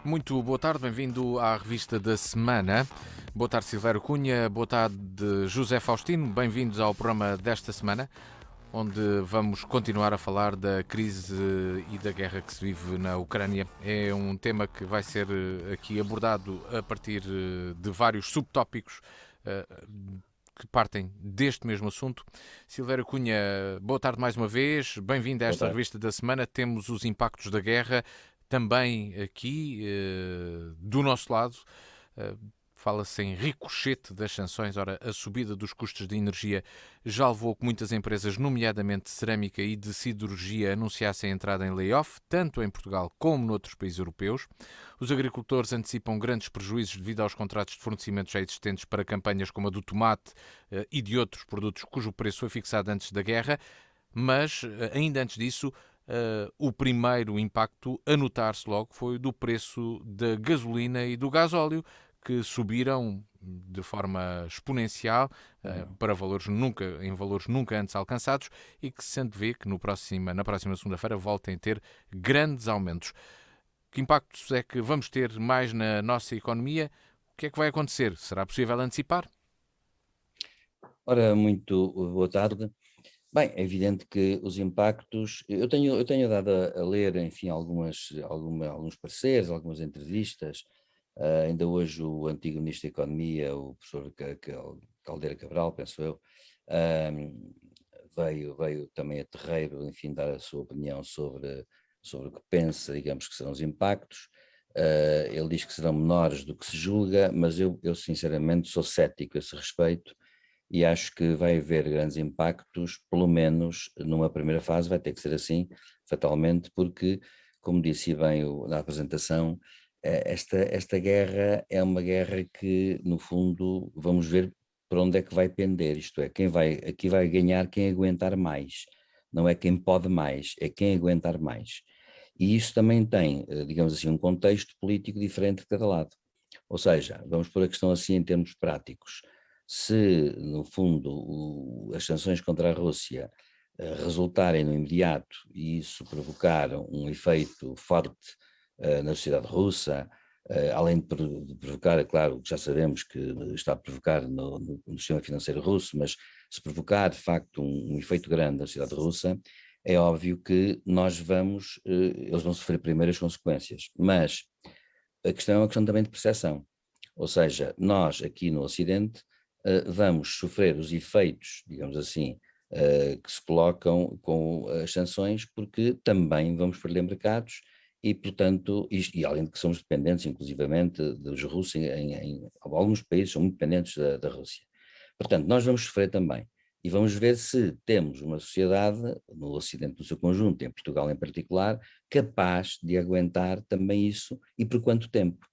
Muito boa tarde, bem-vindo à revista da semana. Boa tarde, Silvério Cunha. Boa tarde, José Faustino. Bem-vindos ao programa desta semana, onde vamos continuar a falar da crise e da guerra que se vive na Ucrânia. É um tema que vai ser aqui abordado a partir de vários subtópicos que partem deste mesmo assunto. Silvério Cunha, boa tarde mais uma vez. Bem-vindo a Boa esta tarde. revista da semana. Temos os impactos da guerra também aqui do nosso lado. Fala-se em ricochete das sanções. Ora, a subida dos custos de energia já levou que muitas empresas, nomeadamente de cerâmica e de siderurgia, anunciassem a entrada em layoff, tanto em Portugal como noutros países europeus. Os agricultores antecipam grandes prejuízos devido aos contratos de fornecimento já existentes para campanhas como a do tomate e de outros produtos cujo preço foi fixado antes da guerra. Mas, ainda antes disso, o primeiro impacto a notar-se logo foi do preço da gasolina e do gasóleo, que subiram de forma exponencial para em valores nunca antes alcançados e que se antevê que na próxima segunda-feira voltem a ter grandes aumentos. Que impactos é que vamos ter mais na nossa economia? O que é que vai acontecer? Será possível antecipar? Ora, muito boa tarde. Bem, é evidente que os impactos, eu tenho dado a ler, enfim, alguns pareceres, algumas entrevistas. Ainda hoje o antigo Ministro da Economia, o professor Caldeira Cabral, penso eu, ahm, veio também a terreiro, enfim, dar a sua opinião sobre o que pensa, digamos, que serão os impactos. Ele diz que serão menores do que se julga, mas eu sinceramente sou cético a esse respeito e acho que vai haver grandes impactos, pelo menos numa primeira fase vai ter que ser assim, fatalmente, porque, como disse bem na apresentação, esta guerra é uma guerra que, no fundo, vamos ver por onde é que vai pender, isto é, aqui vai ganhar quem aguentar mais, não é quem pode mais, é quem aguentar mais. E isso também tem, digamos assim, um contexto político diferente de cada lado. Ou seja, vamos pôr a questão assim em termos práticos. Se, no fundo, as sanções contra a Rússia resultarem no imediato e isso provocar um efeito forte na sociedade russa, além de provocar, é claro, já sabemos que está a provocar no sistema financeiro russo, mas se provocar de facto um efeito grande na sociedade russa, é óbvio que eles vão sofrer primeiro as consequências, mas a questão é uma questão também de percepção. Ou seja, nós aqui no Ocidente vamos sofrer os efeitos, digamos assim, que se colocam com as sanções, porque também vamos perder mercados e, portanto, e além de que somos dependentes, inclusivamente, dos russos, alguns países são muito dependentes da Rússia. Portanto, nós vamos sofrer também. E vamos ver se temos uma sociedade, no Ocidente no seu conjunto, em Portugal em particular, capaz de aguentar também isso e por quanto tempo.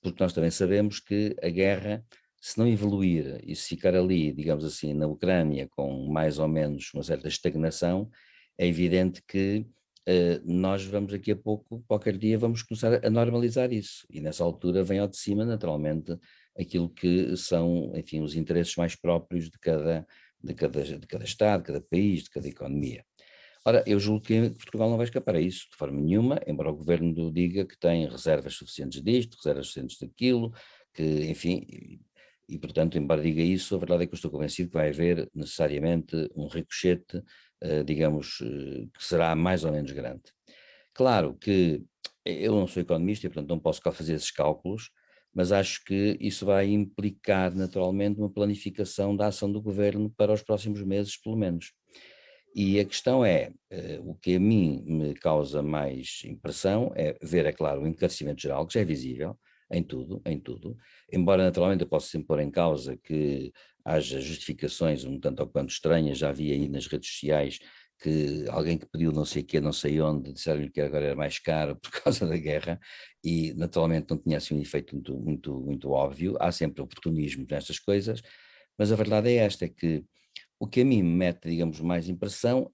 Porque nós também sabemos que a guerra, se não evoluir e se ficar ali, digamos assim, na Ucrânia com mais ou menos uma certa estagnação, é evidente que nós vamos daqui a pouco, qualquer dia, vamos começar a normalizar isso. E nessa altura vem ao de cima, naturalmente, aquilo que são, enfim, os interesses mais próprios de cada Estado, de cada país, de cada economia. Ora, eu julgo que Portugal não vai escapar a isso de forma nenhuma, embora o governo diga que tem reservas suficientes disto, reservas suficientes daquilo, que, enfim, portanto, embora diga isso, a verdade é que eu estou convencido que vai haver necessariamente um ricochete, digamos, que será mais ou menos grande. Claro que eu não sou economista e, portanto, não posso cá fazer esses cálculos, mas acho que isso vai implicar naturalmente uma planificação da ação do governo para os próximos meses, pelo menos. E a questão é, o que a mim me causa mais impressão é ver, é claro, o encarecimento geral, que já é visível em tudo, embora naturalmente eu possa sempre pôr em causa que haja justificações um tanto ou quanto estranhas, já vi aí nas redes sociais que alguém que pediu não sei o quê, não sei onde, disseram-lhe que agora era mais caro por causa da guerra e naturalmente não tinha assim um efeito muito óbvio, há sempre oportunismo nestas coisas, mas a verdade é esta, é que o que a mim me mete, digamos, mais impressão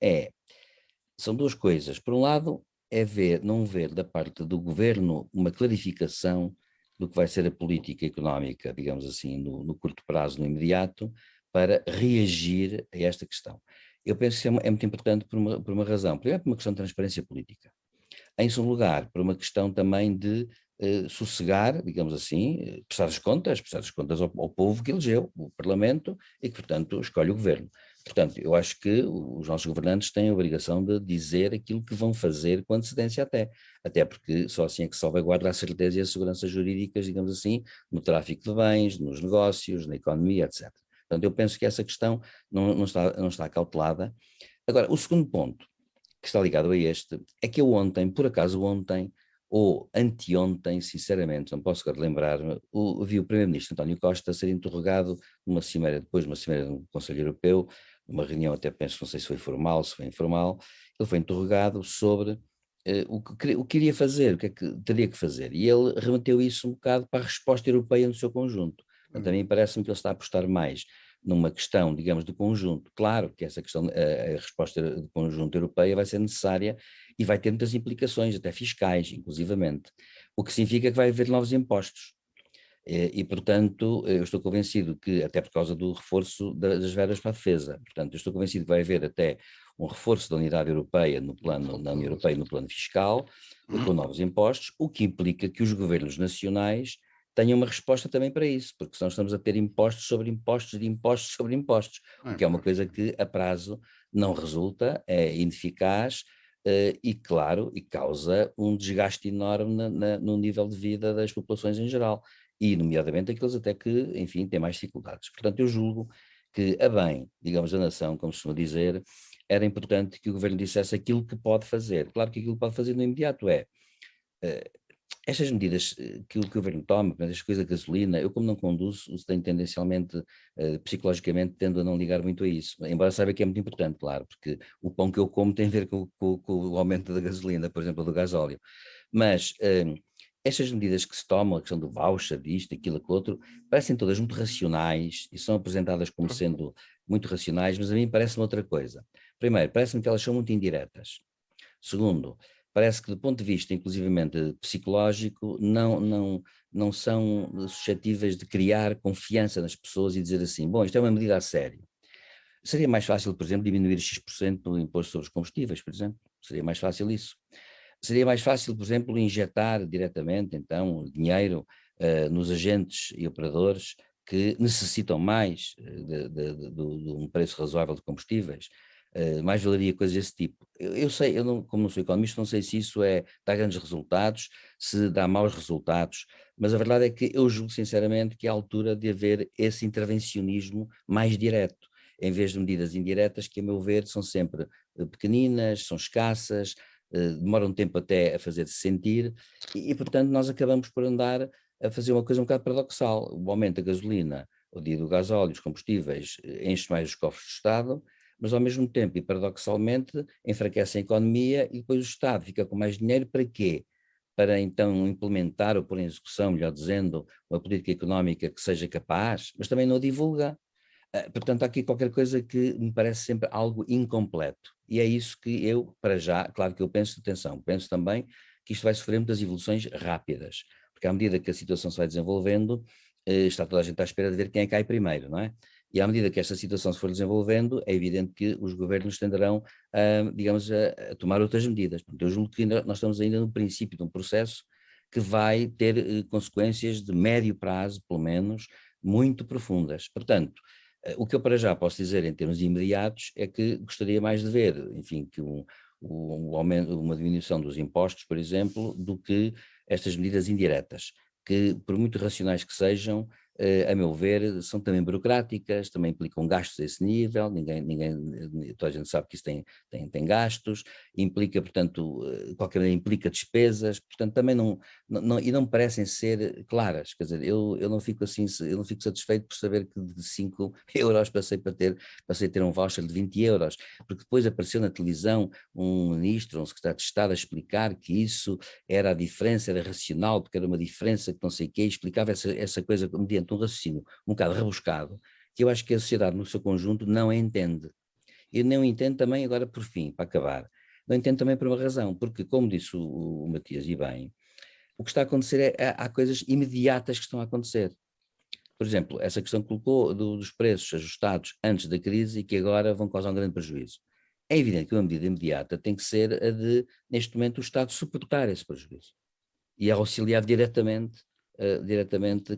são duas coisas. Por um lado, é não ver da parte do governo uma clarificação do que vai ser a política económica, digamos assim, no curto prazo, no imediato, para reagir a esta questão. Eu penso que é muito importante por uma razão. Primeiro, por uma questão de transparência política. Em segundo lugar, por uma questão também de sossegar, digamos assim, prestar as contas ao povo que elegeu, o Parlamento, e que, portanto, escolhe o governo. Portanto, eu acho que os nossos governantes têm a obrigação de dizer aquilo que vão fazer com antecedência até porque só assim é que se salvaguarda a certeza e a segurança jurídicas, digamos assim, no tráfico de bens, nos negócios, na economia, etc. Portanto, eu penso que essa questão não está cautelada. Agora, o segundo ponto, que está ligado a este, é que eu ontem, por acaso ontem, ou anteontem, sinceramente, não posso agora lembrar-me, vi o Primeiro-Ministro António Costa ser interrogado depois de uma cimeira do Conselho Europeu, numa reunião até penso, não sei se foi formal, se foi informal, ele foi interrogado sobre o que iria fazer, o que é que teria que fazer, e ele remeteu isso um bocado para a resposta europeia no seu conjunto. Portanto, a Hum. mim parece-me que ele está a apostar mais numa questão, digamos, de conjunto. Claro que essa questão, a resposta de conjunto europeia vai ser necessária e vai ter muitas implicações, até fiscais, inclusivamente, o que significa que vai haver novos impostos. Portanto, eu estou convencido que, até por causa do reforço das verbas para a defesa, portanto, eu estou convencido que vai haver até um reforço da unidade europeia na União Europeia no plano fiscal, com novos impostos, o que implica que os governos nacionais tenham uma resposta também para isso, porque senão estamos a ter impostos sobre impostos de impostos sobre impostos, o que é uma Pois. coisa que a prazo não resulta, é ineficaz, e claro, e causa um desgaste enorme no nível de vida das populações em geral e nomeadamente aqueles até que, enfim, têm mais dificuldades. Portanto, eu julgo que, a bem, digamos, da nação, como se costuma dizer, era importante que o governo dissesse aquilo que pode fazer. Claro que aquilo que pode fazer no imediato é, eh, estas medidas que o governo toma, portanto, as coisas da gasolina, eu como não conduzo, tenho tendencialmente, psicologicamente, tendo a não ligar muito a isso, embora saiba que é muito importante, claro, porque o pão que eu como tem a ver com o aumento da gasolina, por exemplo, do gasóleo. Mas estas medidas que se tomam, a questão do voucher, disto, aquilo, aquilo outro, parecem todas muito racionais e são apresentadas como sendo muito racionais, mas a mim parece-me outra coisa. Primeiro, parece-me que elas são muito indiretas. Segundo, parece que do ponto de vista, inclusivamente psicológico, não são suscetíveis de criar confiança nas pessoas e dizer assim, bom, isto é uma medida a sério. Seria mais fácil, por exemplo, diminuir X% no imposto sobre os combustíveis, por exemplo. Seria mais fácil isso. Seria mais fácil, por exemplo, injetar diretamente, então, dinheiro nos agentes e operadores que necessitam mais de um preço razoável de combustíveis. Mais valeria coisas desse tipo. Eu sei, como não sou economista, não sei se isso dá grandes resultados, se dá maus resultados, mas a verdade é que eu julgo sinceramente que é a altura de haver esse intervencionismo mais direto, em vez de medidas indiretas que, a meu ver, são sempre pequeninas, são escassas, demora um tempo até a fazer-se sentir, portanto nós acabamos por andar a fazer uma coisa um bocado paradoxal. O aumento da gasolina, o dia do gasóleo, os combustíveis, enche mais os cofres do Estado, mas ao mesmo tempo e paradoxalmente enfraquece a economia e depois o Estado fica com mais dinheiro para quê? Para então implementar ou pôr em execução, melhor dizendo, uma política económica que seja capaz, mas também não a divulga. Portanto, há aqui qualquer coisa que me parece sempre algo incompleto. E é isso que eu, para já, claro que eu penso, atenção, penso também que isto vai sofrer muitas evoluções rápidas, porque à medida que a situação se vai desenvolvendo, está toda a gente à espera de ver quem é que cai primeiro, não é? E à medida que esta situação se for desenvolvendo, é evidente que os governos tenderão, digamos, a tomar outras medidas. Portanto, eu julgo que nós estamos ainda no princípio de um processo que vai ter consequências de médio prazo, pelo menos, muito profundas. Portanto, o que eu para já posso dizer em termos imediatos é que gostaria mais de ver, enfim, que aumento, uma diminuição dos impostos, por exemplo, do que estas medidas indiretas, que por muito racionais que sejam, a meu ver, são também burocráticas, também implicam gastos a esse nível, toda a gente sabe que isso tem gastos, implica, portanto, qualquer maneira implica despesas, portanto, também e não me parecem ser claras, quer dizer, eu não fico assim, eu não fico satisfeito por saber que de 5 euros passei a ter um voucher de 20 euros, porque depois apareceu na televisão um ministro, um secretário de Estado a explicar que isso era a diferença, era racional, porque era uma diferença que não sei o quê, explicava essa coisa mediante um raciocínio um bocado rebuscado, que eu acho que a sociedade no seu conjunto não entende. E não entende também, agora por fim, para acabar, não entende também por uma razão, porque como disse o Matias e bem, o que está a acontecer há coisas imediatas que estão a acontecer. Por exemplo, essa questão que colocou dos preços ajustados antes da crise e que agora vão causar um grande prejuízo. É evidente que uma medida imediata tem que ser a de, neste momento, o Estado suportar esse prejuízo. e a auxiliar diretamente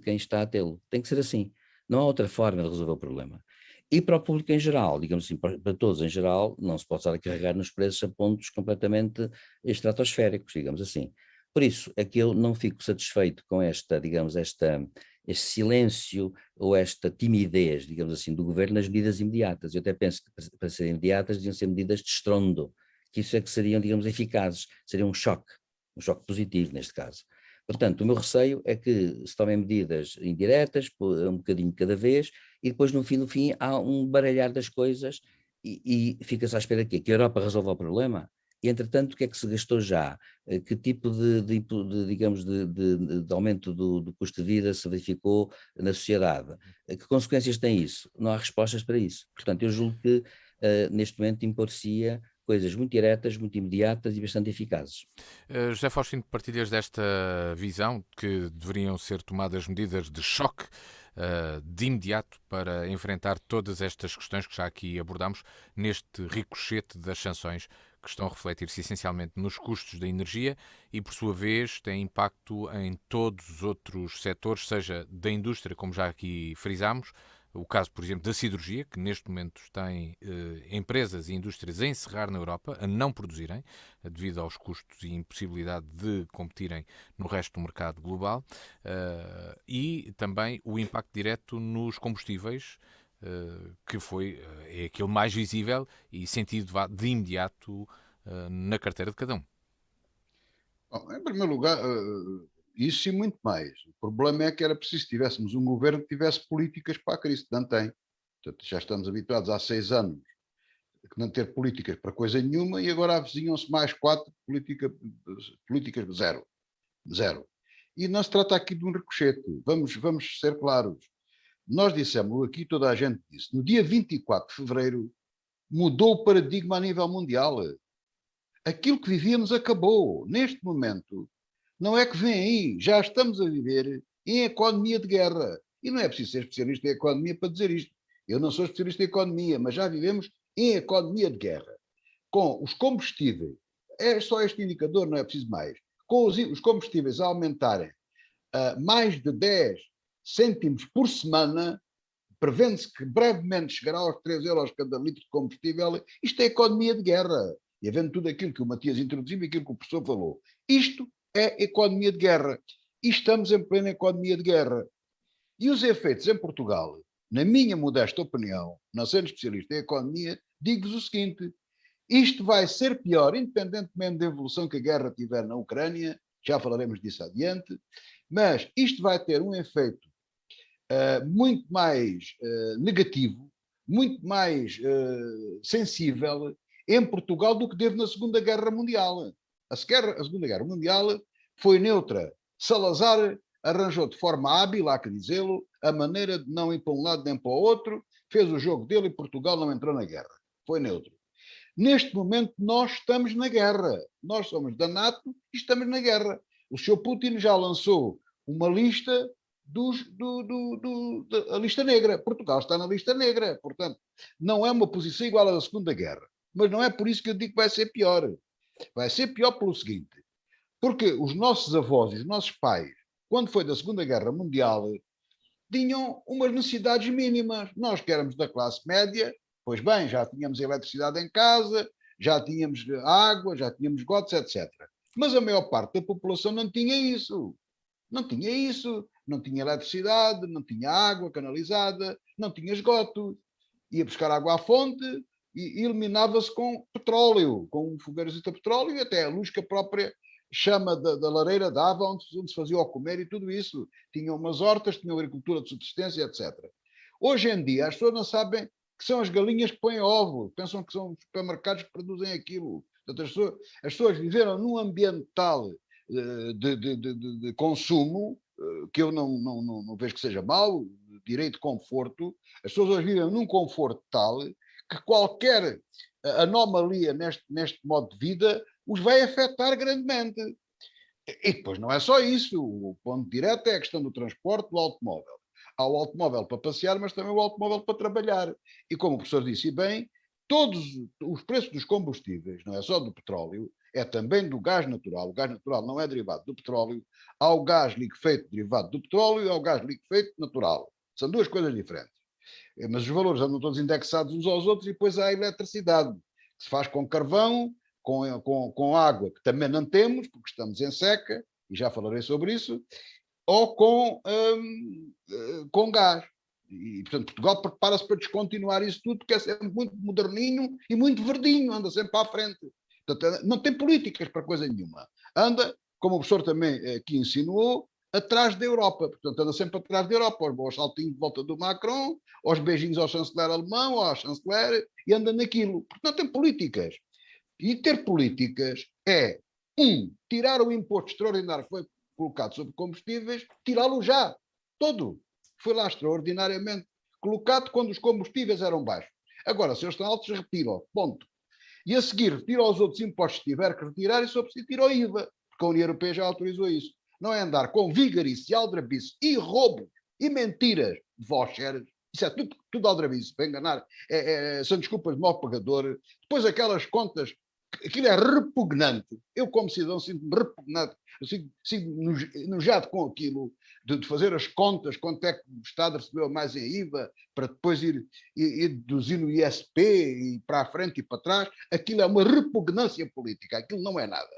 quem está a tê-lo. Tem que ser assim. Não há outra forma de resolver o problema. E para o público em geral, digamos assim, para todos em geral, não se pode estar a carregar nos preços a pontos completamente estratosféricos, digamos assim. Por isso é que eu não fico satisfeito com esta, digamos, este silêncio ou esta timidez, digamos assim, do governo nas medidas imediatas. Eu até penso que para serem imediatas deviam ser medidas de estrondo, que isso é que seriam, digamos, eficazes, seria um choque positivo neste caso. Portanto, o meu receio é que se tomem medidas indiretas, um bocadinho de cada vez, e depois no fim há um baralhar das coisas e fica-se à espera que a Europa resolva o problema. E entretanto, o que é que se gastou já? Que tipo digamos, de aumento do custo de vida se verificou na sociedade? Que consequências tem isso? Não há respostas para isso. Portanto, eu julgo que neste momento impor-se-ia coisas muito diretas, muito imediatas e bastante eficazes. José Faustino, partilhas desta visão que deveriam ser tomadas medidas de choque de imediato para enfrentar todas estas questões que já aqui abordámos neste ricochete das sanções que estão a refletir-se essencialmente nos custos da energia e, por sua vez, têm impacto em todos os outros setores, seja da indústria, como já aqui frisámos, o caso, por exemplo, da siderurgia, que neste momento tem empresas e indústrias a encerrar na Europa, a não produzirem, devido aos custos e impossibilidade de competirem no resto do mercado global, e também o impacto direto nos combustíveis, que é aquele mais visível e sentido de imediato na carteira de cada um. Bom, em primeiro lugar, isso e muito mais. O problema é que era preciso que tivéssemos um governo que tivesse políticas para a crise, não tem. Portanto, já estamos habituados há 6 anos a não ter políticas para coisa nenhuma e agora avizinham-se mais 4 políticas zero. Zero. E não se trata aqui de um ricochete. Vamos ser claros. Nós dissemos aqui, toda a gente disse, no dia 24 de fevereiro mudou o paradigma a nível mundial. Aquilo que vivíamos acabou. Neste momento, não é que vem aí, já estamos a viver em economia de guerra. E não é preciso ser especialista em economia para dizer isto. Eu não sou especialista em economia, mas já vivemos em economia de guerra. Com os combustíveis, é só este indicador, não é preciso mais. Com os combustíveis a aumentarem mais de 10 cêntimos por semana, prevendo-se que brevemente chegará aos 3 euros cada litro de combustível, isto é economia de guerra. E havendo tudo aquilo que o Matias introduziu e aquilo que o professor falou. Isto é economia de guerra. E estamos em plena economia de guerra. E os efeitos em Portugal, na minha modesta opinião, não sendo especialista em economia, digo-vos o seguinte: isto vai ser pior, independentemente da evolução que a guerra tiver na Ucrânia, já falaremos disso adiante, mas isto vai ter um efeito muito mais negativo, muito mais sensível em Portugal do que teve na Segunda Guerra Mundial. A Segunda Guerra Mundial foi neutra. Salazar arranjou de forma hábil, há que dizê-lo, a maneira de não ir para um lado nem para o outro, fez o jogo dele e Portugal não entrou na guerra. Foi neutro. Neste momento nós estamos na guerra. Nós somos da NATO e estamos na guerra. O Sr. Putin já lançou uma lista da lista negra. Portugal está na lista negra. Portanto, não é uma posição igual à da Segunda Guerra. Mas não é por isso que eu digo que vai ser pior. Vai ser pior pelo seguinte. Porque os nossos avós e os nossos pais, quando foi da Segunda Guerra Mundial, tinham umas necessidades mínimas. Nós que éramos da classe média, pois bem, já tínhamos eletricidade em casa, já tínhamos água, já tínhamos esgotos, etc. Mas a maior parte da população não tinha isso. Não tinha isso, não tinha eletricidade, não tinha água canalizada, não tinha esgoto. Ia buscar água à fonte e eliminava-se com petróleo, com fogueiros de petróleo e até a luz que a própria chama da lareira dava onde se fazia o comer e tudo isso. Tinham umas hortas, tinham agricultura de subsistência, etc. Hoje em dia as pessoas não sabem que são as galinhas que põem ovos, pensam que são os supermercados que produzem aquilo. Portanto, as pessoas viveram num ambiente tal de consumo, que eu não vejo que seja mau, direito de conforto, as pessoas hoje vivem num conforto tal que qualquer anomalia neste modo de vida os vai afetar grandemente. E depois não é só isso, o ponto direto é a questão do transporte do automóvel. Há o automóvel para passear, mas também o automóvel para trabalhar. E como o professor disse bem, todos os preços dos combustíveis, não é só do petróleo, é também do gás natural. O gás natural não é derivado do petróleo. Há o gás liquefeito derivado do petróleo e há o gás liquefeito natural. São duas coisas diferentes. Mas os valores andam todos indexados uns aos outros e depois há a eletricidade, que se faz com carvão, com água, que também não temos, porque estamos em seca, e já falarei sobre isso, ou com gás. E, portanto, Portugal prepara-se para descontinuar isso tudo, porque é sempre muito moderninho e muito verdinho, anda sempre à frente. Portanto, não tem políticas para coisa nenhuma. Anda, como o professor também aqui insinuou, atrás da Europa. Portanto, anda sempre atrás da Europa, aos saltinhos de volta do Macron, aos beijinhos ao chanceler alemão, ou à chanceler, e anda naquilo. Porque não tem políticas. E ter políticas é, tirar o imposto extraordinário que foi colocado sobre combustíveis, tirá-lo já, todo. Foi lá extraordinariamente colocado quando os combustíveis eram baixos. Agora, se eles estão altos, retira-o, ponto. E a seguir, retira os outros impostos que tiver que retirar e só precisa tirar o IVA, porque a União Europeia já autorizou isso. Não é andar com vigarice, aldrabice e roubo e mentiras de vouchers. Isso é tudo aldrabice, para enganar. São desculpas de mau pagador. Depois aquelas contas, aquilo é repugnante. Eu, como cidadão, sinto-me repugnante. Eu sinto-me enojado com aquilo, de fazer as contas, quanto é que o Estado recebeu mais em IVA, para depois ir deduzir no ISP, e para a frente e para trás. Aquilo é uma repugnância política. Aquilo não é nada.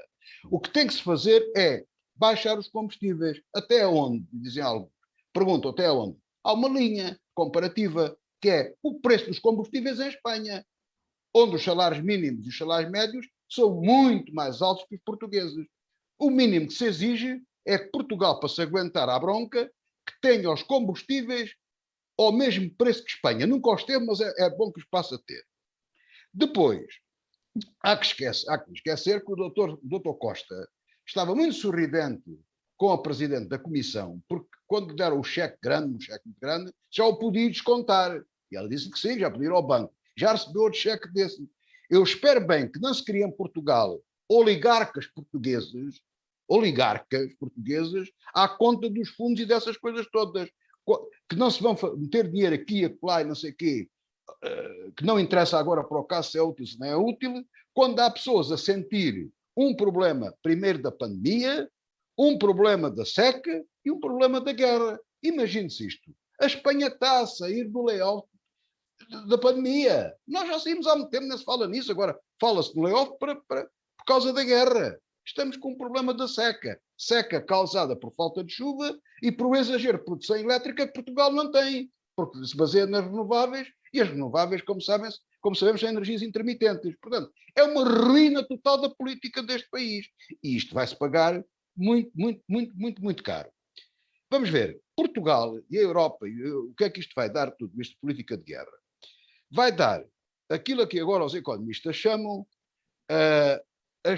O que tem que se fazer é baixar os combustíveis. Até onde? Dizem algo. Perguntam até onde? Há uma linha comparativa, que é o preço dos combustíveis em Espanha, onde os salários mínimos e os salários médios são muito mais altos que os portugueses. O mínimo que se exige é que Portugal, para se aguentar à bronca, que tenha os combustíveis ao mesmo preço que Espanha. Nunca os teve, mas é bom que os passe a ter. Depois, há que esquecer que o doutor Costa estava muito sorridente com a presidente da comissão, porque quando deram o cheque grande, já o podia descontar. E ela disse que sim, já podia ir ao banco. Já recebeu outro cheque desse. Eu espero bem que não se criem em Portugal oligarcas portugueses à conta dos fundos e dessas coisas todas, que não se vão meter dinheiro aqui, acolá e não sei o quê, que não interessa agora para o caso se é útil, se não é útil, quando há pessoas a sentir um problema, primeiro da pandemia, um problema da seca e um problema da guerra. Imagine-se isto. A Espanha está a sair do layoff da pandemia. Nós já saímos há muito tempo, não se fala nisso. Agora fala-se do layoff por causa da guerra. Estamos com um problema da seca. Seca causada por falta de chuva e por um exagero de produção elétrica que Portugal não tem, porque se baseia nas renováveis, e as renováveis, como sabemos, são energias intermitentes. Portanto, é uma ruína total da política deste país. E isto vai-se pagar muito, muito, muito, muito, muito caro. Vamos ver. Portugal e a Europa, o que é que isto vai dar, tudo isto de política de guerra? Vai dar aquilo que agora os economistas chamam a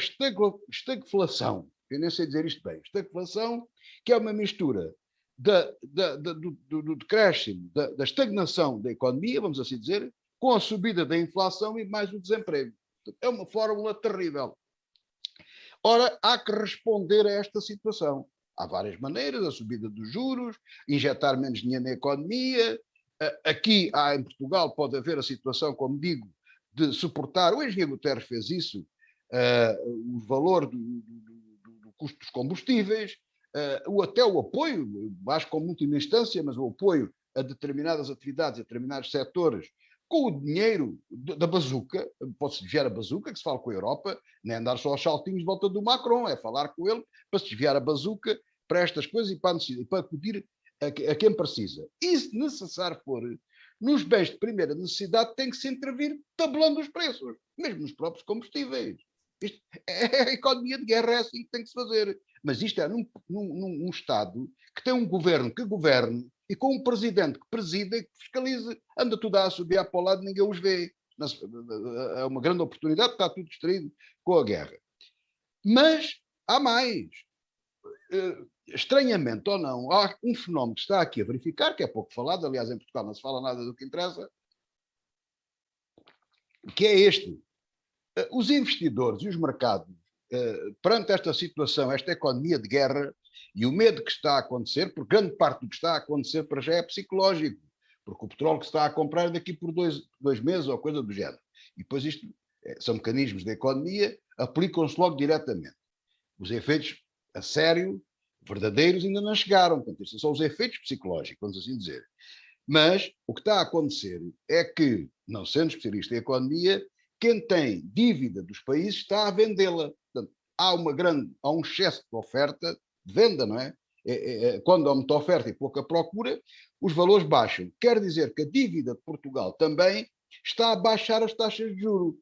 estagflação. Eu nem sei dizer isto bem. Estagflação, que é uma mistura do decréscimo, da estagnação da economia, vamos assim dizer, com a subida da inflação e mais o desemprego. É uma fórmula terrível. Ora, há que responder a esta situação. Há várias maneiras, a subida dos juros, injetar menos dinheiro na economia. Aqui, em Portugal, pode haver a situação, como digo, de suportar, o engenheiro Guterres fez isso, o valor do custo dos combustíveis, até o apoio, acho que como última instância, mas o apoio a determinadas atividades, a determinados setores, com o dinheiro da bazuca, pode-se desviar a bazuca, que se fala com a Europa, nem andar só aos saltinhos de volta do Macron, é falar com ele para se desviar a bazuca para estas coisas e para acudir a quem precisa. E se necessário for, nos bens de primeira necessidade tem que se intervir tabelando os preços, mesmo nos próprios combustíveis. Isto a economia de guerra é assim que tem que se fazer. Mas isto é num Estado que tem um governo que governe e com um presidente que presida e que fiscalize. Anda tudo a subir para o lado e ninguém os vê. É uma grande oportunidade, está tudo distraído com a guerra. Mas há mais. Estranhamente ou não, há um fenómeno que está aqui a verificar, que é pouco falado, aliás, em Portugal não se fala nada do que interessa, que é este. Os investidores e os mercados, perante esta situação, esta economia de guerra e o medo que está a acontecer, porque grande parte do que está a acontecer para já é psicológico, porque o petróleo que se está a comprar é daqui por dois meses ou coisa do género. E depois isto são mecanismos da economia, aplicam-se logo diretamente. Os efeitos a sério, verdadeiros, ainda não chegaram. Portanto, estes são os efeitos psicológicos, vamos assim dizer. Mas o que está a acontecer é que, não sendo especialista em economia, quem tem dívida dos países está a vendê-la. Portanto, há um excesso de oferta, de venda, não é? Quando há muita oferta e pouca procura, os valores baixam. Quer dizer que a dívida de Portugal também está a baixar as taxas de juros.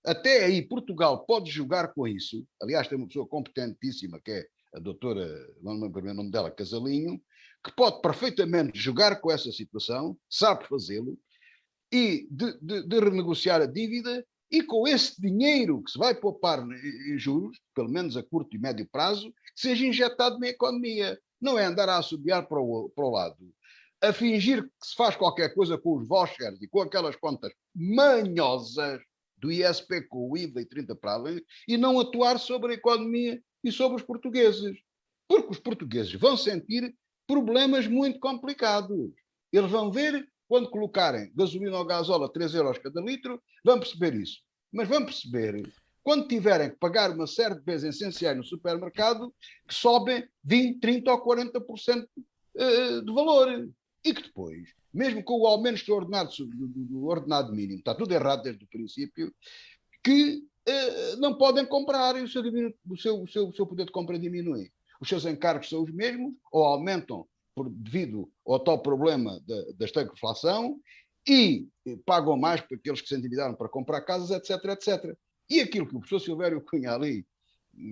Até aí Portugal pode jogar com isso. Aliás, tem uma pessoa competentíssima, que é a doutora, não me lembro o nome dela, Casalinho, que pode perfeitamente jogar com essa situação, sabe fazê-lo, e de renegociar a dívida, e com esse dinheiro que se vai poupar em juros, pelo menos a curto e médio prazo, que seja injetado na economia. Não é andar a assobiar para o lado, a fingir que se faz qualquer coisa com os vouchers e com aquelas contas manhosas do ISP com o IVA e 30 para além, e não atuar sobre a economia e sobre os portugueses. Porque os portugueses vão sentir problemas muito complicados. Eles vão ver, quando colocarem gasolina ou gasóleo a 3 euros cada litro, vão perceber isso. Mas vão perceber, quando tiverem que pagar uma série de bens essenciais no supermercado, que sobem 20, 30 ou 40% de valor. E que depois, mesmo com o aumento do ordenado mínimo, está tudo errado desde o princípio, que não podem comprar e o seu poder de compra diminui. Os seus encargos são os mesmos, ou aumentam devido ao tal problema da estagflação, e pagam mais para aqueles que se endividaram para comprar casas, etc, etc. E aquilo que o professor Silvério Cunha ali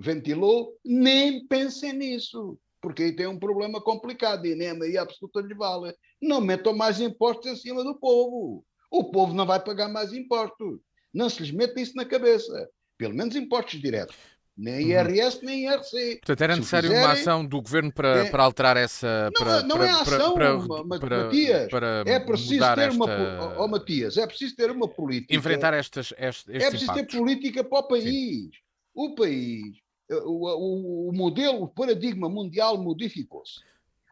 ventilou, nem pensem nisso, porque aí tem um problema complicado e nem a maioria absoluta lhe vale. Não metam mais impostos em cima do povo. O povo não vai pagar mais impostos. Não se lhes meta isso na cabeça. Pelo menos impostos diretos. Nem IRS, nem IRC. Portanto, era necessário uma ação do Governo para alterar essa... Não é ação, Matias. É preciso ter esta... Matias, é preciso ter uma política. Enfrentar estes É preciso impactos. ter política para o país. Sim. O país, o modelo, o paradigma mundial modificou-se.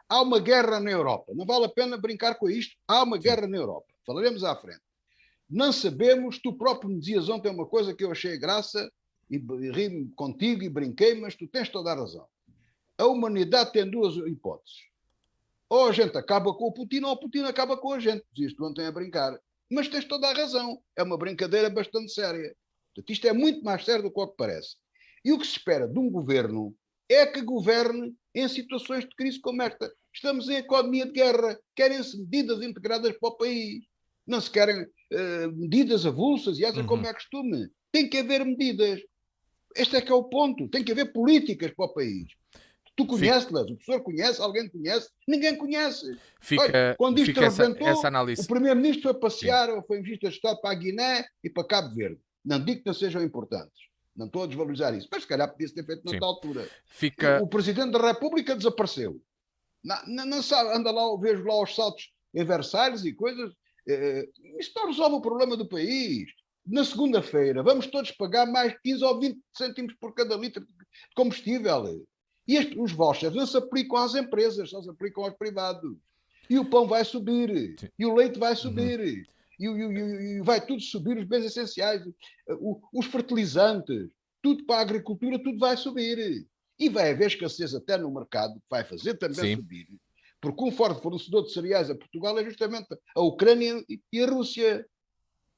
Há uma guerra na Europa. Não vale a pena brincar com isto. Há uma guerra na Europa. Falaremos à frente. Não sabemos, tu próprio me dizias ontem uma coisa que eu achei graça, e ri-me contigo e brinquei, mas tu tens toda a razão. A humanidade tem duas hipóteses. Ou a gente acaba com o Putin, ou o Putin acaba com a gente. Dizias tu ontem a brincar. Mas tens toda a razão. É uma brincadeira bastante séria. Portanto, isto é muito mais sério do que o que parece. E o que se espera de um governo é que governe em situações de crise como esta. Estamos em economia de guerra. Querem-se medidas integradas para o país. Não se querem medidas avulsas, e essa como é costume. Tem que haver medidas. Este é que é o ponto. Tem que haver políticas para o país. Tu conheces-las, o professor conhece, alguém conhece, ninguém conhece. Olha, quando isto rebentou, o primeiro-ministro foi passear ou foi em vista de Estado para a Guiné e para Cabo Verde. Não digo que não sejam importantes. Não estou a desvalorizar isso. Mas se calhar podia-se ter feito noutra altura. O Presidente da República desapareceu. Não sabe, anda lá, vejo lá os saltos em Versalhes e coisas. Isto não resolve o problema do país. Na segunda-feira vamos todos pagar mais 15 ou 20 cêntimos por cada litro de combustível. E os vouchers não se aplicam às empresas, só se aplicam aos privados. E o pão vai subir, e o leite vai subir, e vai tudo subir, os bens essenciais, os fertilizantes, tudo para a agricultura, tudo vai subir. E vai haver escassez até no mercado, que vai fazer também subir. Porque um forte fornecedor de cereais a Portugal é justamente a Ucrânia e a Rússia.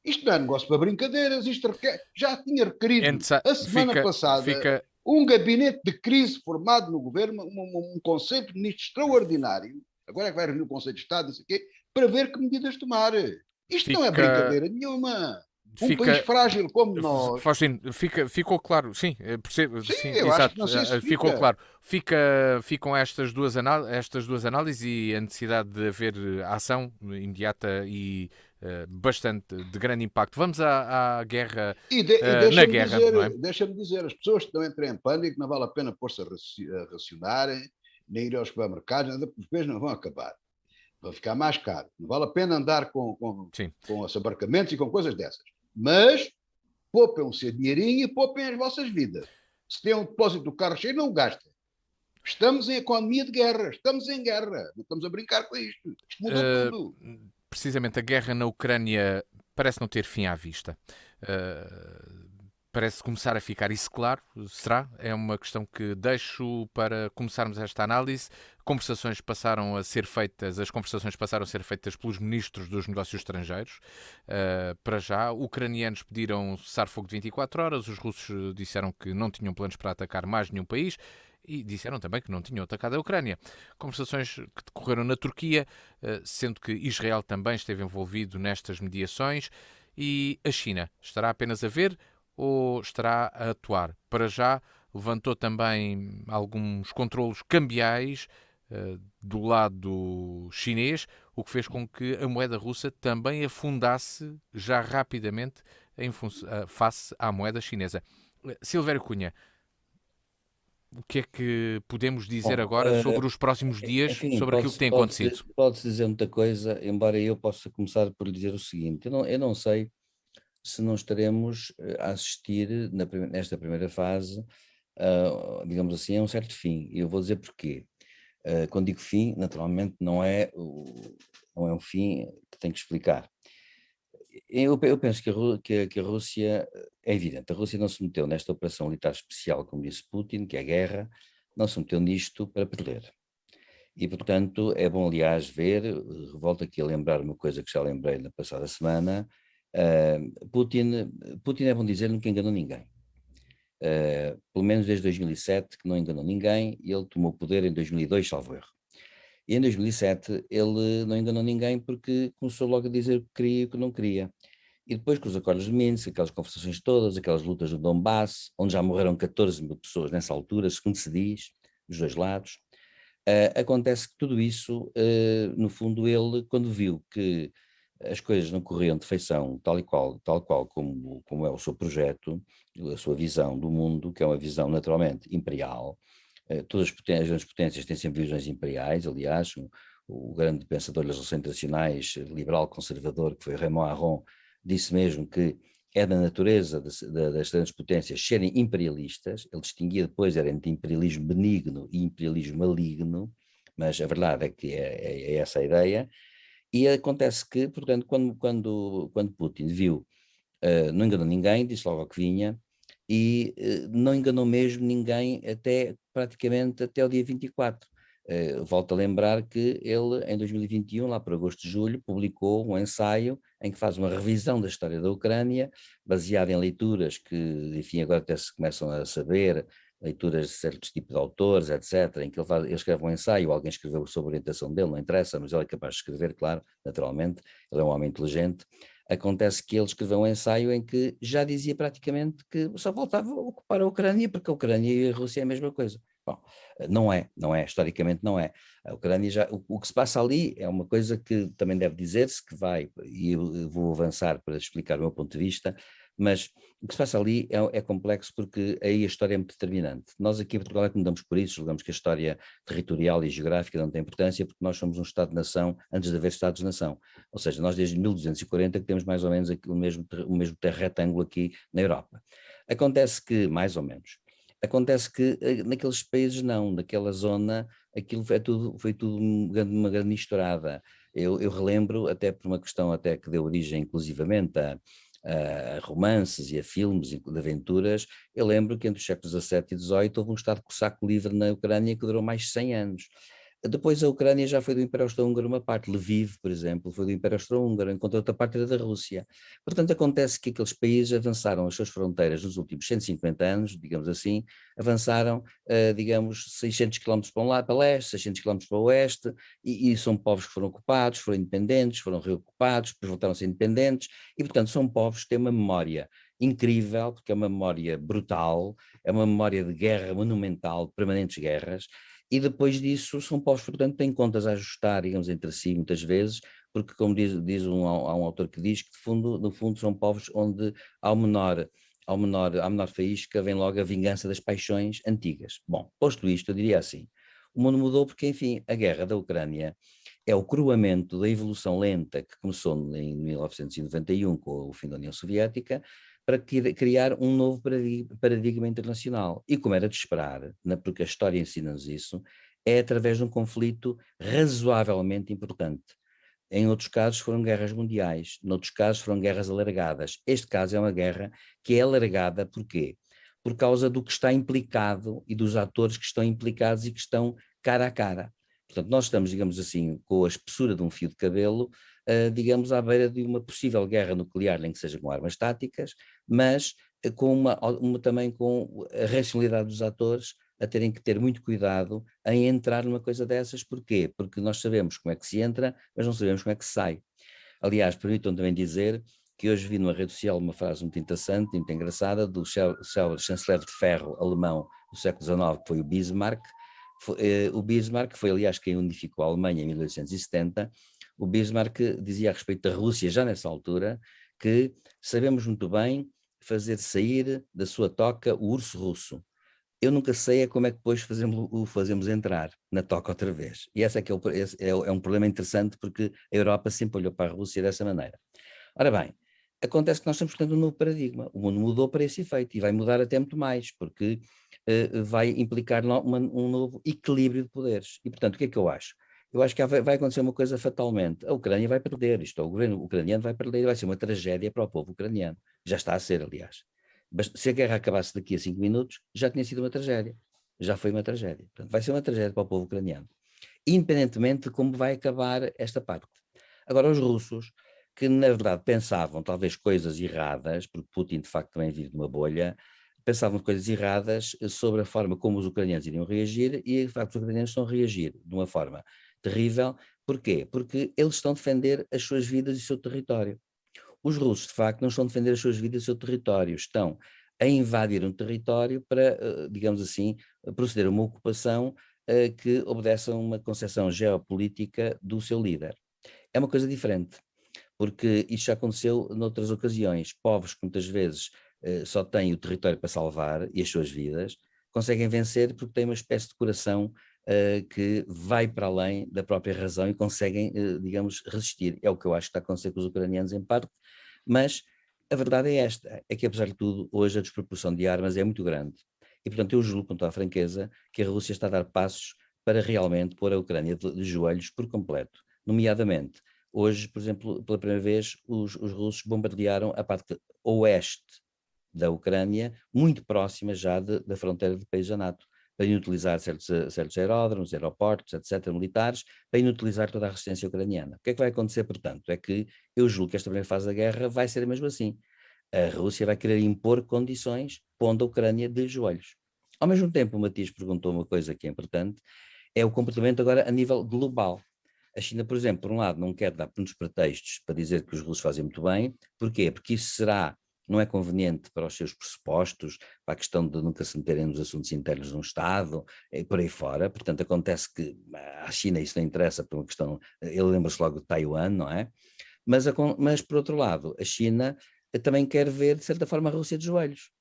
Isto não é negócio para brincadeiras, isto já tinha requerido a semana passada um gabinete de crise formado no governo, um conceito de ministro extraordinário, agora é que vai reunir o Conselho de Estado, não sei o quê, para ver que medidas tomar. Isto não é brincadeira nenhuma. Um país frágil como nós. Faustino, ficou claro, sim, percebo. Sim, eu exato, acho que não sei se ficou claro. Ficam estas duas análises e a necessidade de haver ação imediata e bastante de grande impacto. Vamos à guerra na guerra. Deixa-me dizer, as pessoas que não entrem em pânico, não vale a pena pôr-se a racionarem, nem ir aos supermercados, nada, porque os bens não vão acabar. Vão ficar mais caro. Não vale a pena andar com os abarcamentos e com coisas dessas. Mas poupem o seu dinheirinho e poupem as vossas vidas. Se tem um depósito do carro cheio, não o gastem. Estamos em economia de guerra. Estamos em guerra. Não estamos a brincar com isto. Isto mudou tudo. Precisamente a guerra na Ucrânia parece não ter fim à vista. Parece começar a ficar isso claro, será? É uma questão que deixo para começarmos esta análise. As conversações passaram a ser feitas pelos ministros dos negócios estrangeiros. Para já, ucranianos pediram cessar-fogo de 24 horas, os russos disseram que não tinham planos para atacar mais nenhum país e disseram também que não tinham atacado a Ucrânia. Conversações que decorreram na Turquia, sendo que Israel também esteve envolvido nestas mediações. E a China estará apenas a ver ou estará a atuar? Para já, levantou também alguns controlos cambiais do lado chinês, o que fez com que a moeda russa também afundasse já rapidamente face à moeda chinesa. Silvério Cunha, o que é que podemos dizer Bom, agora sobre os próximos dias, enfim, sobre aquilo que tem acontecido? pode-se dizer muita coisa, embora eu possa começar por lhe dizer o seguinte: eu não sei se não estaremos a assistir nesta primeira fase, digamos assim, a um certo fim. E eu vou dizer porquê. Quando digo fim, naturalmente não é um fim que tem que explicar. Eu penso que a Rússia, é evidente, a Rússia não se meteu nesta operação militar especial, como disse Putin, que é a guerra, não se meteu nisto para perder. E, portanto, é bom, aliás, ver, volto aqui a lembrar uma coisa que já lembrei na passada semana, Putin é bom dizer, nunca enganou ninguém. Pelo menos desde 2007 que não enganou ninguém, e ele tomou poder em 2002, salvo erro. E em 2007 ele não enganou ninguém porque começou logo a dizer o que queria e o que não queria. E depois com os acordos de Minsk, aquelas conversações todas, aquelas lutas no Donbass, onde já morreram 14 mil pessoas nessa altura, segundo se diz, dos dois lados, acontece que tudo isso, no fundo, ele, quando viu que as coisas não corriam de feição tal qual como é o seu projeto, a sua visão do mundo, que é uma visão naturalmente imperial, todas as grandes potências têm sempre visões imperiais, aliás, o grande pensador das relações internacionais, liberal conservador, que foi Raymond Aron, disse mesmo que é da natureza das grandes potências serem imperialistas. Ele distinguia depois entre imperialismo benigno e imperialismo maligno, mas a verdade é que é essa a ideia. E acontece que, portanto, quando Putin viu, não enganou ninguém, disse logo o que vinha, e não enganou mesmo ninguém até praticamente até o dia 24. Volto a lembrar que ele, em 2021, lá por agosto e julho, publicou um ensaio em que faz uma revisão da história da Ucrânia, baseada em leituras que, enfim, agora até se começam a saber, leituras de certos tipos de autores, etc., em que ele escreve um ensaio, alguém escreveu sobre a orientação dele, não interessa, mas ele é capaz de escrever, claro, naturalmente, ele é um homem inteligente. Acontece que ele escreveu um ensaio em que já dizia praticamente que só faltava ocupar a Ucrânia, porque a Ucrânia e a Rússia é a mesma coisa. Bom, não é, historicamente não é. A Ucrânia o que se passa ali é uma coisa que também deve dizer-se, que vai, e eu vou avançar para explicar o meu ponto de vista, mas o que se passa ali é complexo porque aí a história é muito determinante. Nós aqui em Portugal é que não damos por isso, julgamos que a história territorial e geográfica não tem importância porque nós somos um Estado-nação antes de haver Estados-nação. Ou seja, nós desde 1240 que temos mais ou menos aqui o mesmo retângulo aqui na Europa. Acontece que, mais ou menos, acontece que naqueles países não, naquela zona, aquilo foi tudo uma grande misturada. Eu relembro, até por uma questão até que deu origem inclusivamente a romances e a filmes de aventuras, eu lembro que entre os séculos XVII e XVIII houve um estado cosaco livre na Ucrânia que durou mais de 100 anos. Depois a Ucrânia já foi do Império Austro-Húngaro uma parte, Lviv, por exemplo, foi do Império Austro-Húngaro, enquanto a outra parte era da Rússia. Portanto, acontece que aqueles países avançaram as suas fronteiras nos últimos 150 anos, digamos assim, avançaram, digamos, 600 quilómetros para um lado, para leste, 600 quilómetros para o oeste, e são povos que foram ocupados, foram independentes, foram reocupados, depois voltaram a ser independentes, e portanto são povos que têm uma memória incrível, porque é uma memória brutal, é uma memória de guerra monumental, de permanentes guerras, e depois disso são povos, portanto, têm contas a ajustar, digamos, entre si muitas vezes, porque como há um autor que diz que no fundo são povos onde à menor faísca vem logo a vingança das paixões antigas. Bom, posto isto, eu diria assim, o mundo mudou porque, enfim, a guerra da Ucrânia é o coroamento da evolução lenta que começou em 1991 com o fim da União Soviética, para criar um novo paradigma internacional. E como era de esperar, porque a história ensina-nos isso, é através de um conflito razoavelmente importante. Em outros casos foram guerras mundiais, noutros casos foram guerras alargadas. Este caso é uma guerra que é alargada, porquê? Por causa do que está implicado e dos atores que estão implicados e que estão cara a cara. Portanto, nós estamos, digamos assim, com a espessura de um fio de cabelo, digamos, à beira de uma possível guerra nuclear, nem que seja com armas táticas, mas com também com a racionalidade dos atores a terem que ter muito cuidado em entrar numa coisa dessas. Porquê? Porque nós sabemos como é que se entra, mas não sabemos como é que se sai. Aliás, permitam também dizer que hoje vi numa rede social uma frase muito interessante, muito engraçada, do célebre chanceler de ferro alemão do século XIX, que foi o Bismarck. O Bismarck foi, aliás, quem unificou a Alemanha em 1870. O Bismarck dizia a respeito da Rússia, já nessa altura, que sabemos muito bem fazer sair da sua toca o urso russo. Eu nunca sei como é que depois o fazemos entrar na toca outra vez. E esse é que é um problema interessante, porque a Europa sempre olhou para a Rússia dessa maneira. Ora bem, acontece que nós estamos, portanto, um novo paradigma. O mundo mudou para esse efeito e vai mudar até muito mais, porque vai implicar um novo equilíbrio de poderes. E, portanto, o que é que eu acho? Eu acho que vai acontecer uma coisa fatalmente. A Ucrânia vai perder, o governo ucraniano vai perder, vai ser uma tragédia para o povo ucraniano. Já está a ser, aliás. Se a guerra acabasse daqui a 5 minutos, já tinha sido uma tragédia. Já foi uma tragédia. Portanto, vai ser uma tragédia para o povo ucraniano. Independentemente de como vai acabar esta parte. Agora, os russos, que na verdade pensavam talvez coisas erradas, porque Putin de facto também vive numa bolha, pensavam coisas erradas sobre a forma como os ucranianos iriam reagir, e de facto os ucranianos estão a reagir de uma forma terrível. Porquê? Porque eles estão a defender as suas vidas e o seu território. Os russos, de facto, não estão a defender as suas vidas e o seu território, estão a invadir um território para, digamos assim, proceder a uma ocupação que obedece a uma concepção geopolítica do seu líder. É uma coisa diferente, porque isso já aconteceu noutras ocasiões. Povos que muitas vezes só têm o território para salvar e as suas vidas, conseguem vencer porque têm uma espécie de coração que vai para além da própria razão e conseguem, digamos, resistir. É o que eu acho que está a acontecer com os ucranianos em parte, mas a verdade é esta, é que apesar de tudo, hoje a desproporção de armas é muito grande. E portanto eu julgo com toda a franqueza que a Rússia está a dar passos para realmente pôr a Ucrânia de joelhos por completo. Nomeadamente, hoje, por exemplo, pela primeira vez, os russos bombardearam a parte oeste da Ucrânia, muito próxima já da fronteira do país da NATO, para inutilizar certos aeródromos, aeroportos, etc., militares, para inutilizar toda a resistência ucraniana. O que é que vai acontecer, portanto? É que eu julgo que esta primeira fase da guerra vai ser mesmo assim. A Rússia vai querer impor condições, pondo a Ucrânia de joelhos. Ao mesmo tempo, o Matias perguntou uma coisa que é importante, é o comportamento agora a nível global. A China, por exemplo, por um lado, não quer dar muitos pretextos para dizer que os russos fazem muito bem. Porquê? Porque isso não é conveniente para os seus pressupostos, para a questão de nunca se meterem nos assuntos internos de um Estado, e por aí fora. Portanto, acontece que à China isso não interessa por uma questão, ele lembra-se logo de Taiwan, não é? Mas, por outro lado, a China também quer ver, de certa forma, a Rússia de joelhos.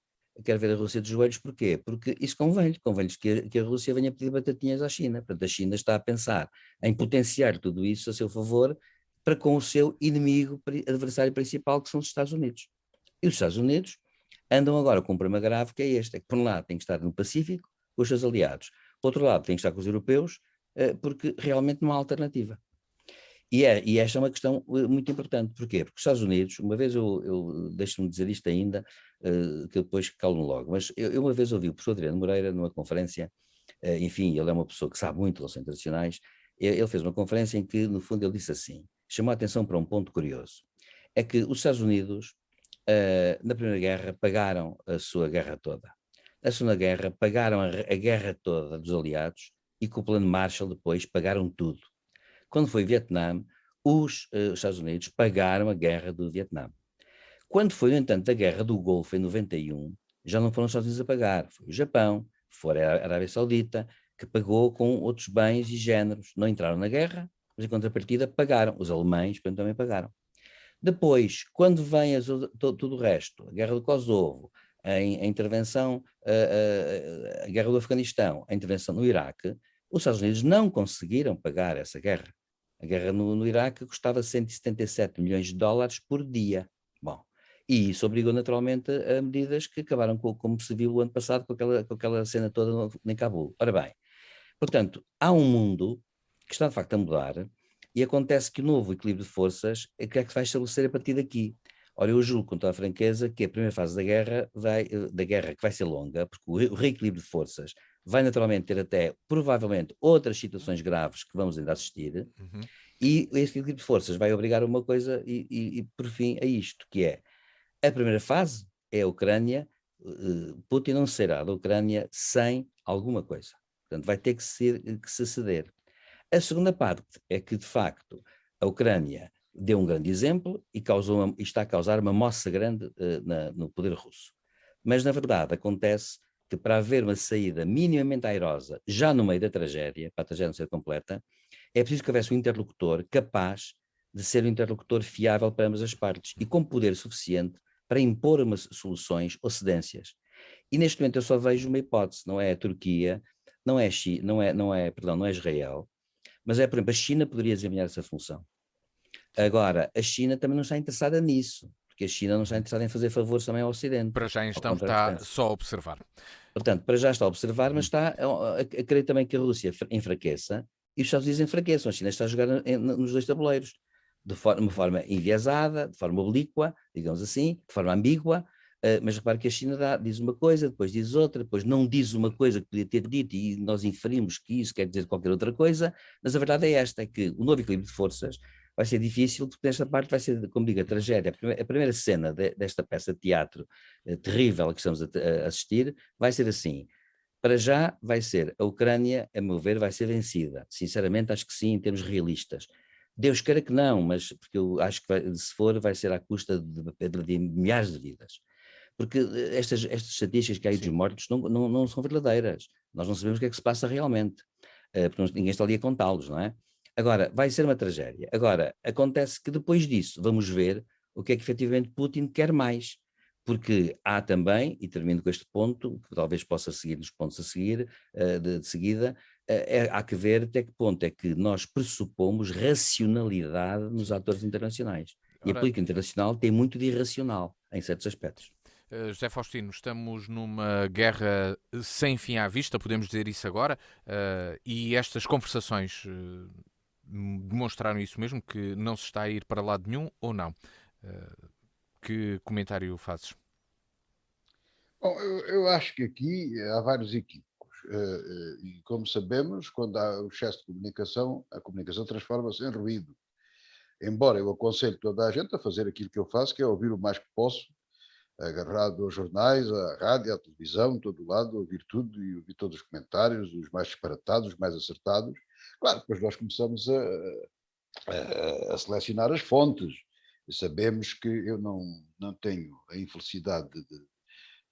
Quer ver a Rússia de joelhos porquê? Porque isso convém-lhes que a Rússia venha pedir batatinhas à China. Portanto, a China está a pensar em potenciar tudo isso a seu favor para com o seu inimigo, adversário principal, que são os Estados Unidos. E os Estados Unidos andam agora com um problema grave, que é este, é que por um lado tem que estar no Pacífico com os seus aliados, por outro lado tem que estar com os europeus, porque realmente não há alternativa. E esta é uma questão muito importante. Porquê? Porque os Estados Unidos, uma vez eu deixo-me dizer isto ainda, que eu depois calo logo, mas eu uma vez ouvi o professor Adriano Moreira numa conferência, enfim, ele é uma pessoa que sabe muito de relações internacionais, ele fez uma conferência em que, no fundo, ele disse assim, chamou a atenção para um ponto curioso, é que os Estados Unidos, na Primeira Guerra, pagaram a sua guerra toda. Na Segunda Guerra, pagaram a guerra toda dos aliados e com o plano Marshall depois pagaram tudo. Quando foi Vietnã, os Estados Unidos pagaram a guerra do Vietnã. Quando foi, no entanto, a guerra do Golfo em 91, já não foram os Estados Unidos a pagar, foi o Japão, foi a Arábia Saudita, que pagou com outros bens e géneros. Não entraram na guerra, mas em contrapartida pagaram. Os alemães, portanto, também pagaram. Depois, quando vem tudo o resto, a guerra do Kosovo, a intervenção, a guerra do Afeganistão, a intervenção no Iraque, os Estados Unidos não conseguiram pagar essa guerra. A guerra no Iraque custava 177 milhões de dólares por dia. Bom, e isso obrigou naturalmente a medidas que acabaram como se viu o ano passado com aquela cena toda em Cabul. Ora bem, portanto, há um mundo que está de facto a mudar, E acontece que o novo equilíbrio de forças é que vai estabelecer a partir daqui. Ora, eu julgo com toda a franqueza que a primeira fase da guerra que vai ser longa, porque o reequilíbrio de forças vai naturalmente ter até, provavelmente, outras situações graves que vamos ainda assistir, Uhum. e esse equilíbrio de forças vai obrigar a uma coisa e por fim, a isto, que é, a primeira fase é a Ucrânia, Putin não sairá da Ucrânia sem alguma coisa. Portanto, vai ter que se ceder. A segunda parte é que, de facto, a Ucrânia deu um grande exemplo e está a causar uma moça grande no poder russo. Mas, na verdade, acontece que para haver uma saída minimamente airosa, já no meio da tragédia, para a tragédia não ser completa, é preciso que houvesse um interlocutor capaz de ser um interlocutor fiável para ambas as partes e com poder suficiente para impor umas soluções ou cedências. E neste momento eu só vejo uma hipótese, não é a Turquia, não é Israel, mas por exemplo, a China poderia desempenhar essa função. Agora, a China também não está interessada nisso, porque a China não está interessada em fazer favores também ao Ocidente, Para já, ao então, contrário do que está pensa. só a observar. Portanto, para já está a observar, mas está a querer também que a Rússia enfraqueça e os Estados Unidos enfraqueçam. A China está a jogar nos dois tabuleiros, de uma forma enviesada, de forma oblíqua, digamos assim, de forma ambígua, mas repare que a China diz uma coisa, depois diz outra, depois não diz uma coisa que podia ter dito e nós inferimos que isso quer dizer qualquer outra coisa, mas a verdade é esta, é que o novo equilíbrio de forças vai ser difícil, porque nesta parte vai ser, como digo, a tragédia. A primeira cena desta peça de teatro terrível que estamos a assistir vai ser assim. Para já vai ser, a Ucrânia, a meu ver, vai ser vencida. Sinceramente, acho que sim, em termos realistas. Deus queira que não, mas porque eu acho que se for, vai ser à custa de milhares de vidas. Porque estas estatísticas que há aí dos Sim. mortos não são verdadeiras. Nós não sabemos o que é que se passa realmente. Porque ninguém está ali a contá-los, não é? Agora, vai ser uma tragédia. Agora, acontece que depois disso, vamos ver o que é que efetivamente Putin quer mais. Porque há também, e termino com este ponto, que talvez possa seguir nos pontos a seguir, de seguida, há que ver até que ponto é que nós pressupomos racionalidade nos atores internacionais. E a Ora, política internacional tem muito de irracional, em certos aspectos. José Faustino, estamos numa guerra sem fim à vista, podemos dizer isso agora, e estas conversações demonstraram isso mesmo, que não se está a ir para lado nenhum ou não? Que comentário fazes? Bom, eu acho que aqui há vários equívocos. E como sabemos, quando há o excesso de comunicação, a comunicação transforma-se em ruído. Embora eu aconselho toda a gente a fazer aquilo que eu faço, que é ouvir o mais que posso, agarrado aos jornais, à rádio, à televisão, todo lado, ouvir tudo e ouvir todos os comentários, os mais disparatados, os mais acertados. Claro, depois nós começamos a selecionar as fontes. E sabemos que eu não tenho a infelicidade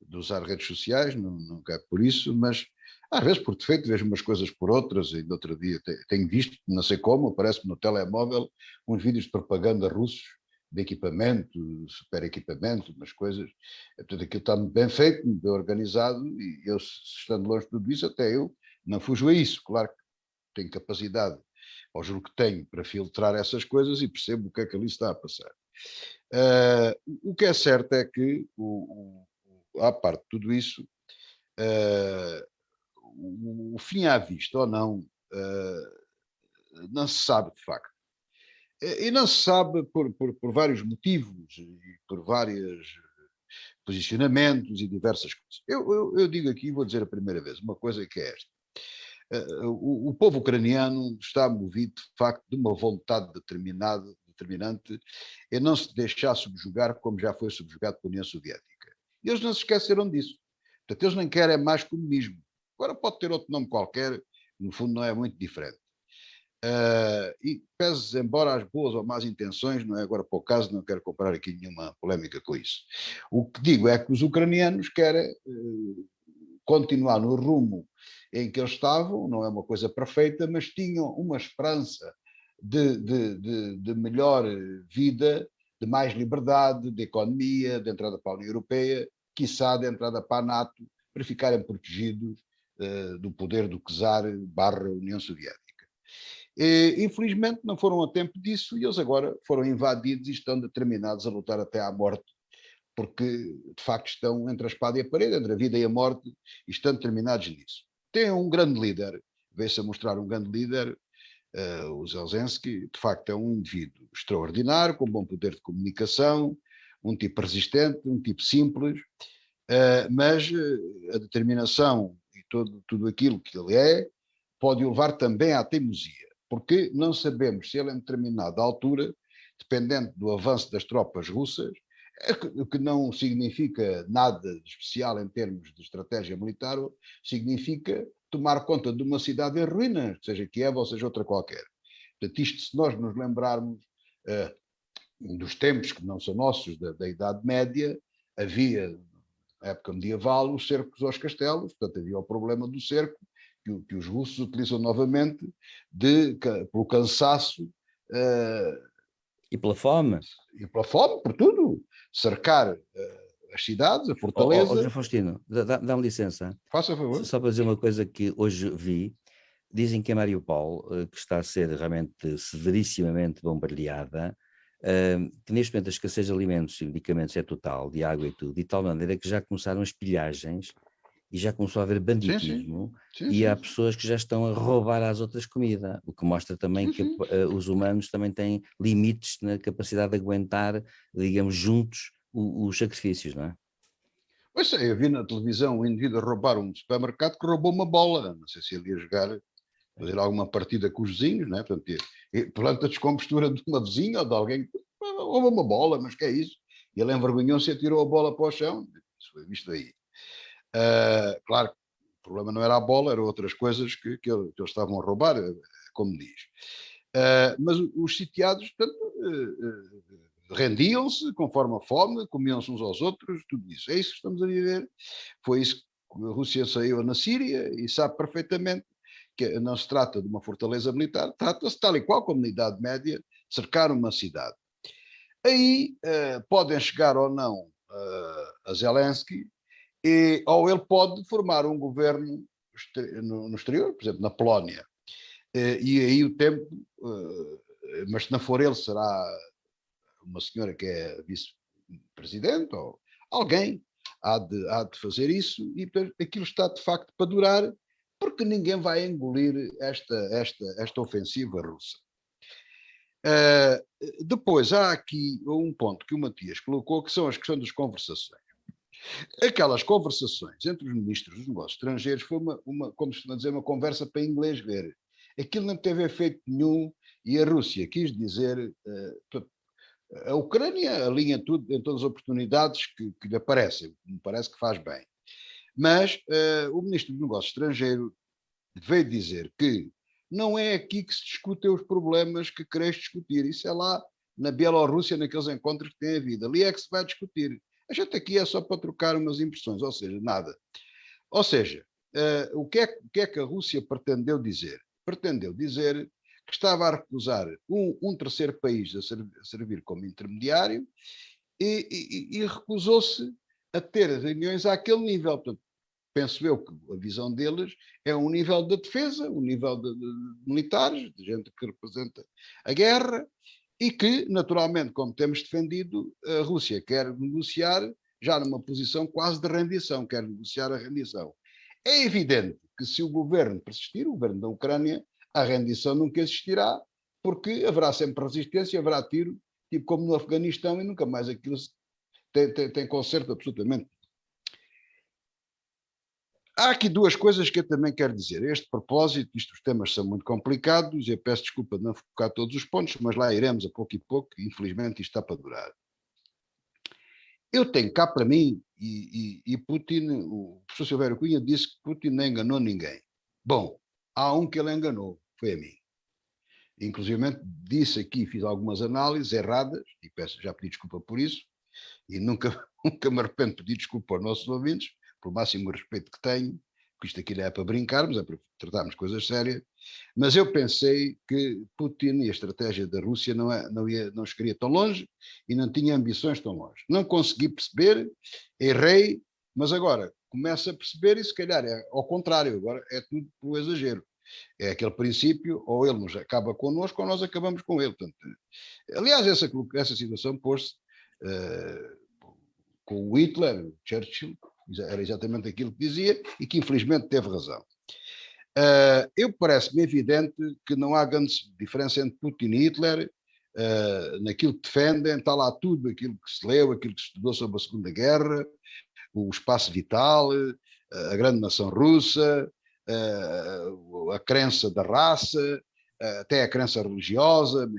de usar redes sociais, não é por isso, mas às vezes por defeito vejo umas coisas por outras, e no outro dia tenho visto, não sei como, aparece-me no telemóvel uns vídeos de propaganda russos de equipamento, super equipamento, umas coisas, tudo aquilo está muito bem feito, muito bem organizado, e eu, estando longe de tudo isso, até eu não fujo a isso. Claro que tenho capacidade, ou juro que tenho, para filtrar essas coisas e percebo o que é que ali está a passar. O que é certo é que, à parte de tudo isso, o fim à vista ou não, não se sabe de facto. E não se sabe por vários motivos e por vários posicionamentos e diversas coisas. Eu digo aqui, vou dizer a primeira vez, uma coisa que é esta. O povo ucraniano está movido, de facto, de uma vontade determinante em não se deixar subjugar como já foi subjugado pela União Soviética. E eles não se esqueceram disso. Portanto, eles nem querem mais comunismo. Agora pode ter outro nome qualquer, no fundo não é muito diferente. E pese, embora as boas ou más intenções, não é agora para o caso, não quero comprar aqui nenhuma polémica com isso. O que digo é que os ucranianos querem continuar no rumo em que eles estavam, não é uma coisa perfeita, mas tinham uma esperança de melhor vida, de mais liberdade, de economia, de entrada para a União Europeia, quiçá de entrada para a NATO, para ficarem protegidos do poder do czar / União Soviética. Infelizmente não foram a tempo disso e eles agora foram invadidos e estão determinados a lutar até à morte, porque de facto estão entre a espada e a parede, entre a vida e a morte, e estão determinados nisso. Tem um grande líder, veio-se a mostrar um grande líder, O Zelensky, de facto, é um indivíduo extraordinário, com bom poder de comunicação, um tipo resistente, um tipo simples, mas a determinação e tudo aquilo que ele é pode o levar também à teimosia, porque não sabemos se ele, em determinada altura, dependendo do avanço das tropas russas, o que não significa nada de especial em termos de estratégia militar, significa tomar conta de uma cidade em ruínas, seja Kiev ou seja outra qualquer. Portanto, isto, se nós nos lembrarmos dos tempos que não são nossos, da Idade Média, havia, na época medieval, os cercos aos castelos, portanto havia o problema do cerco, que os russos utilizam novamente pelo cansaço E pela fome. e pela fome, por tudo, cercar as cidades, a fortaleza. João Faustino, dá-me licença. Faça favor. Só para dizer uma coisa que hoje vi, dizem que a Mariupol, que está a ser realmente severissimamente bombardeada, que neste momento a escassez de alimentos e medicamentos é total, de água e tudo, de tal maneira que já começaram as pilhagens e já começou a haver banditismo, e há pessoas que já estão a roubar às outras comida, o que mostra também que os humanos também têm limites na capacidade de aguentar, digamos, juntos os sacrifícios, não é? Pois é, eu vi na televisão um indivíduo a roubar um supermercado que roubou uma bola, não sei se ele ia jogar, fazer alguma partida com os vizinhos, não é? Portanto, perante a descompostura de uma vizinha ou de alguém que roubou uma bola, mas que é isso? E ele envergonhou-se e atirou a bola para o chão, isso foi visto aí. Claro que o problema não era a bola, eram outras coisas que eles estavam a roubar, como diz. Mas os sitiados, portanto, rendiam-se conforme a fome, comiam-se uns aos outros, tudo isso. É isso que estamos a viver. Foi isso que a Rússia saiu na Síria e sabe perfeitamente que não se trata de uma fortaleza militar, trata-se tal e qual como na Idade Média, cercar uma cidade. Aí podem chegar ou não a Zelensky, ou ele pode formar um governo no exterior, por exemplo, na Polónia. E aí o tempo, mas se não for ele, será uma senhora que é vice-presidente ou alguém há de fazer isso, e aquilo está de facto para durar, porque ninguém vai engolir esta ofensiva russa. Depois há aqui um ponto que o Matias colocou, que são as questões das conversações. Aquelas conversações entre os ministros dos negócios estrangeiros foi como costuma dizer, uma conversa para inglês ver. Aquilo não teve efeito nenhum, e a Rússia quis dizer, a Ucrânia alinha tudo em todas as oportunidades que lhe aparecem, me parece que faz bem. Mas o ministro dos negócios estrangeiros veio dizer que não é aqui que se discutem os problemas que queres discutir, isso é lá na Bielorrússia, naqueles encontros que tem havido, ali é que se vai discutir. A gente aqui é só para trocar umas impressões, ou seja, nada. Ou seja, o que é que a Rússia pretendeu dizer? Pretendeu dizer que estava a recusar um terceiro país a servir como intermediário e recusou-se a ter reuniões àquele nível. Portanto, penso eu que a visão deles é um nível de defesa, um nível de militares, de gente que representa a guerra, e que, naturalmente, como temos defendido, a Rússia quer negociar já numa posição quase de rendição, quer negociar a rendição. É evidente que se o governo persistir, o governo da Ucrânia, a rendição nunca existirá, porque haverá sempre resistência, haverá tiro, tipo como no Afeganistão, e nunca mais aquilo tem conserto absolutamente. Há aqui duas coisas que eu também quero dizer. A este propósito, os temas são muito complicados, eu peço desculpa de não focar todos os pontos, mas lá iremos a pouco e pouco, e infelizmente isto está para durar. Eu tenho cá para mim, e Putin, o professor Silvério Cunha disse que Putin não enganou ninguém. Bom, há um que ele enganou, foi a mim. Inclusive disse aqui, fiz algumas análises erradas, e já pedi desculpa por isso, e nunca me arrependo de pedir desculpa aos nossos ouvintes, pelo máximo respeito que tenho, que isto aqui não é para brincarmos, é para tratarmos coisas sérias, mas eu pensei que Putin e a estratégia da Rússia não chegaria tão longe e não tinha ambições tão longe. Não consegui perceber, errei, mas agora começo a perceber e se calhar é ao contrário, agora é tudo pelo exagero. É aquele princípio, ou ele nos acaba connosco ou nós acabamos com ele. Portanto, aliás, essa situação pôs-se com o Hitler, Churchill, era exatamente aquilo que dizia e que infelizmente teve razão. Eu parece-me evidente que não há grande diferença entre Putin e Hitler, naquilo que defendem, está lá tudo aquilo que se leu, aquilo que se estudou sobre a Segunda Guerra, o espaço vital, a grande nação russa, a crença da raça, até a crença religiosa,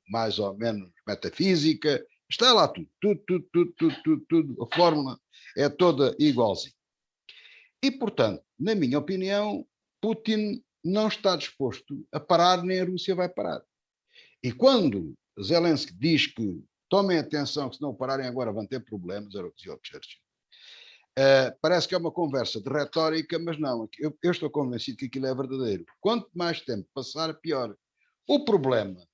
mais ou menos metafísica, está lá tudo, a fórmula é toda igualzinha. E, portanto, na minha opinião, Putin não está disposto a parar, nem a Rússia vai parar. E quando Zelensky diz que tomem atenção, que se não pararem agora vão ter problemas, era o que dizia o Churchill. Parece que é uma conversa de retórica, mas não, eu estou convencido que aquilo é verdadeiro. Quanto mais tempo passar, pior. O problema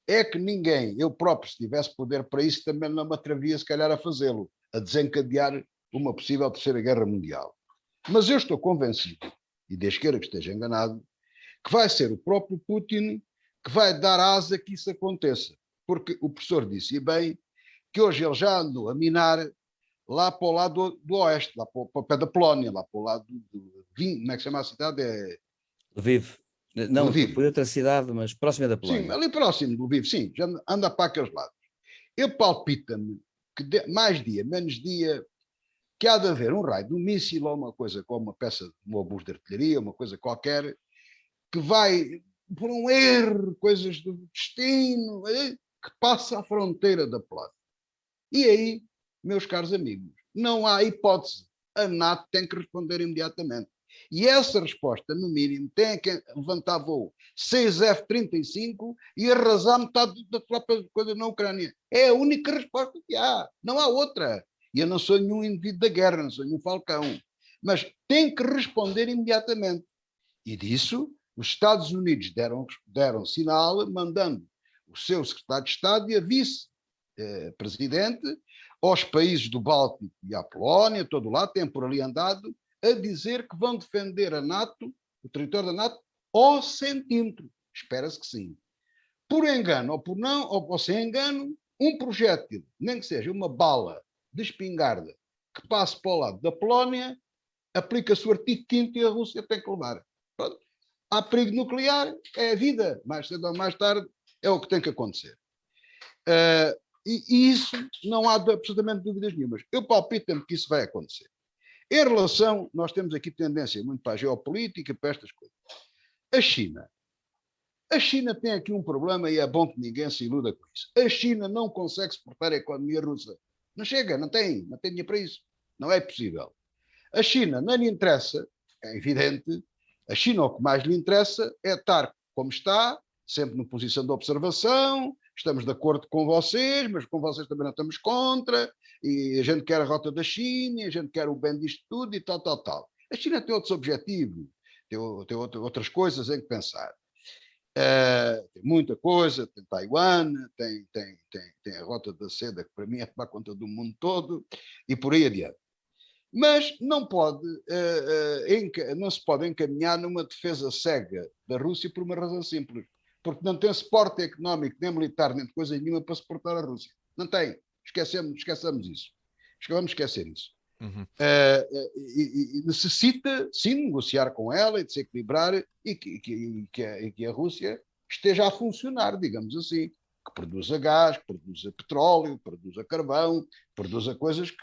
é que ninguém, eu próprio, se tivesse poder para isso, também não me atrevia, se calhar, a fazê-lo, a desencadear uma possível terceira guerra mundial. Mas eu estou convencido, e Deus queira que esteja enganado, que vai ser o próprio Putin que vai dar asa que isso aconteça. Porque o professor disse, e bem, que hoje ele já andou a minar lá para o lado do oeste, lá para o pé da Polónia, lá para o lado como é que se chama a cidade? É Lviv. Não, Lviv. foi outra cidade, mas próxima da Polónia. Sim, ali próximo de Lviv, sim, já anda para aqueles lados. Eu palpita-me que mais dia, menos dia, que há de haver um raio de um míssil ou uma coisa como uma peça, um obus de artilharia, uma coisa qualquer, que vai, por um erro, coisas do destino, que passa a fronteira da Polónia. E aí, meus caros amigos, não há hipótese. A NATO tem que responder imediatamente. E essa resposta, no mínimo, tem que levantar voo 6 F-35 e arrasar metade da tropa de coisa na Ucrânia. É a única resposta que há. Não há outra. E eu não sou nenhum indivíduo da guerra, não sou nenhum falcão. Mas tem que responder imediatamente. E disso, os Estados Unidos deram sinal, mandando o seu secretário de Estado e a vice-presidente aos países do Báltico e à Polónia, todo lado, têm por ali andado, a dizer que vão defender a NATO, o território da NATO, ao centímetro. Espera-se que sim. Por engano ou por não, ou sem engano, um projétil, nem que seja uma bala de espingarda que passe para o lado da Polónia, aplica-se o artigo 5º e a Rússia tem que levar. Pronto. Há perigo nuclear, é a vida. Mais cedo ou mais tarde é o que tem que acontecer. E isso não há absolutamente dúvidas nenhumas. Eu palpito-me que isso vai acontecer. Em relação, nós temos aqui tendência muito para a geopolítica, para estas coisas. A China. A China tem aqui um problema e é bom que ninguém se iluda com isso. A China não consegue suportar a economia russa. Não chega, não tem dinheiro para isso. Não é possível. A China não lhe interessa, é evidente, a China o que mais lhe interessa é estar como está, sempre numa posição de observação, estamos de acordo com vocês, mas com vocês também não estamos contra, e a gente quer a rota da China, a gente quer o bem disto tudo e tal. A China tem outros objetivos, tem outras coisas em que pensar. Tem muita coisa, tem Taiwan, tem a rota da seda, que para mim é tomar conta do mundo todo, e por aí adiante. Mas não se pode encaminhar numa defesa cega da Rússia por uma razão simples. Porque não tem suporte económico, nem militar, nem de coisa nenhuma para suportar a Rússia. Não tem. Esqueçamos isso. Vamos esquecer isso. Uhum. E necessita, sim, negociar com ela e de se equilibrar e que a Rússia esteja a funcionar, digamos assim. Que produza gás, que produza petróleo, que produza carvão, que produza coisas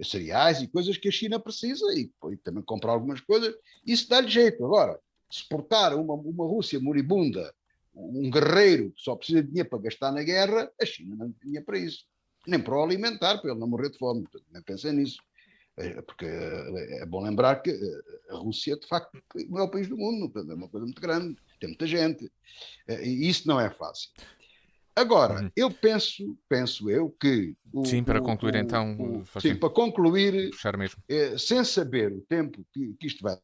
cereais e coisas que a China precisa e também comprar algumas coisas. Isso dá-lhe jeito. Agora, suportar uma Rússia moribunda, um guerreiro que só precisa de dinheiro para gastar na guerra, a China não tem dinheiro para isso. Nem para o alimentar, para ele não morrer de fome. Portanto, nem pensem nisso. Porque é bom lembrar que a Rússia, de facto, é o maior país do mundo. É uma coisa muito grande, tem muita gente. E isso não é fácil. Agora, eu penso que... Sim, para concluir então... Sim, para concluir, fechar mesmo. Sem saber o tempo que isto vai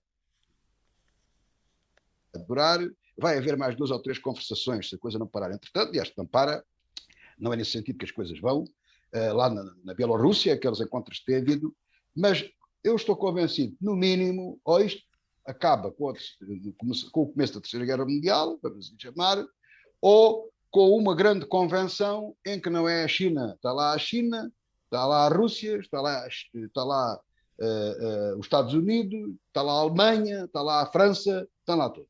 durar, vai haver mais 2 ou 3 conversações, se a coisa não parar. Entretanto, e acho que não para, não é nesse sentido que as coisas vão, lá na Bielorrússia, aqueles encontros que tem havido, mas eu estou convencido, no mínimo, ou isto acaba com o começo da Terceira Guerra Mundial, vamos assim chamar, ou com uma grande convenção em que não é a China, está lá a China, está lá a Rússia, está lá os Estados Unidos, está lá a Alemanha, está lá a França, estão lá todos.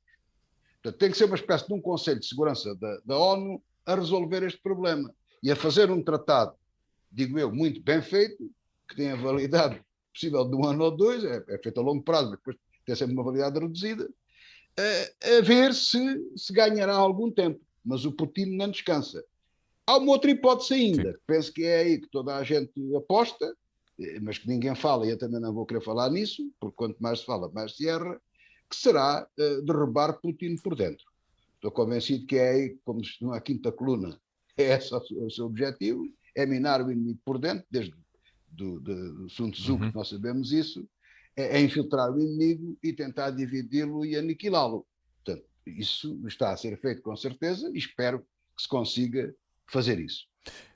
Portanto, tem que ser uma espécie de um Conselho de Segurança da ONU a resolver este problema e a fazer um tratado, digo eu, muito bem feito, que tem a validade possível de 1 ano ou 2, é feito a longo prazo, mas depois tem sempre uma validade reduzida, a ver se ganhará algum tempo. Mas o Putin não descansa. Há uma outra hipótese ainda, que penso que é aí que toda a gente aposta, mas que ninguém fala, e eu também não vou querer falar nisso, porque quanto mais se fala, mais se erra, que será derrubar Putin por dentro. Estou convencido que é aí, como se não há quinta coluna, é esse o seu objetivo, é minar o inimigo por dentro, desde do Sun Tzu, que nós sabemos isso, é infiltrar o inimigo e tentar dividi-lo e aniquilá-lo. Portanto, isso está a ser feito com certeza e espero que se consiga fazer isso.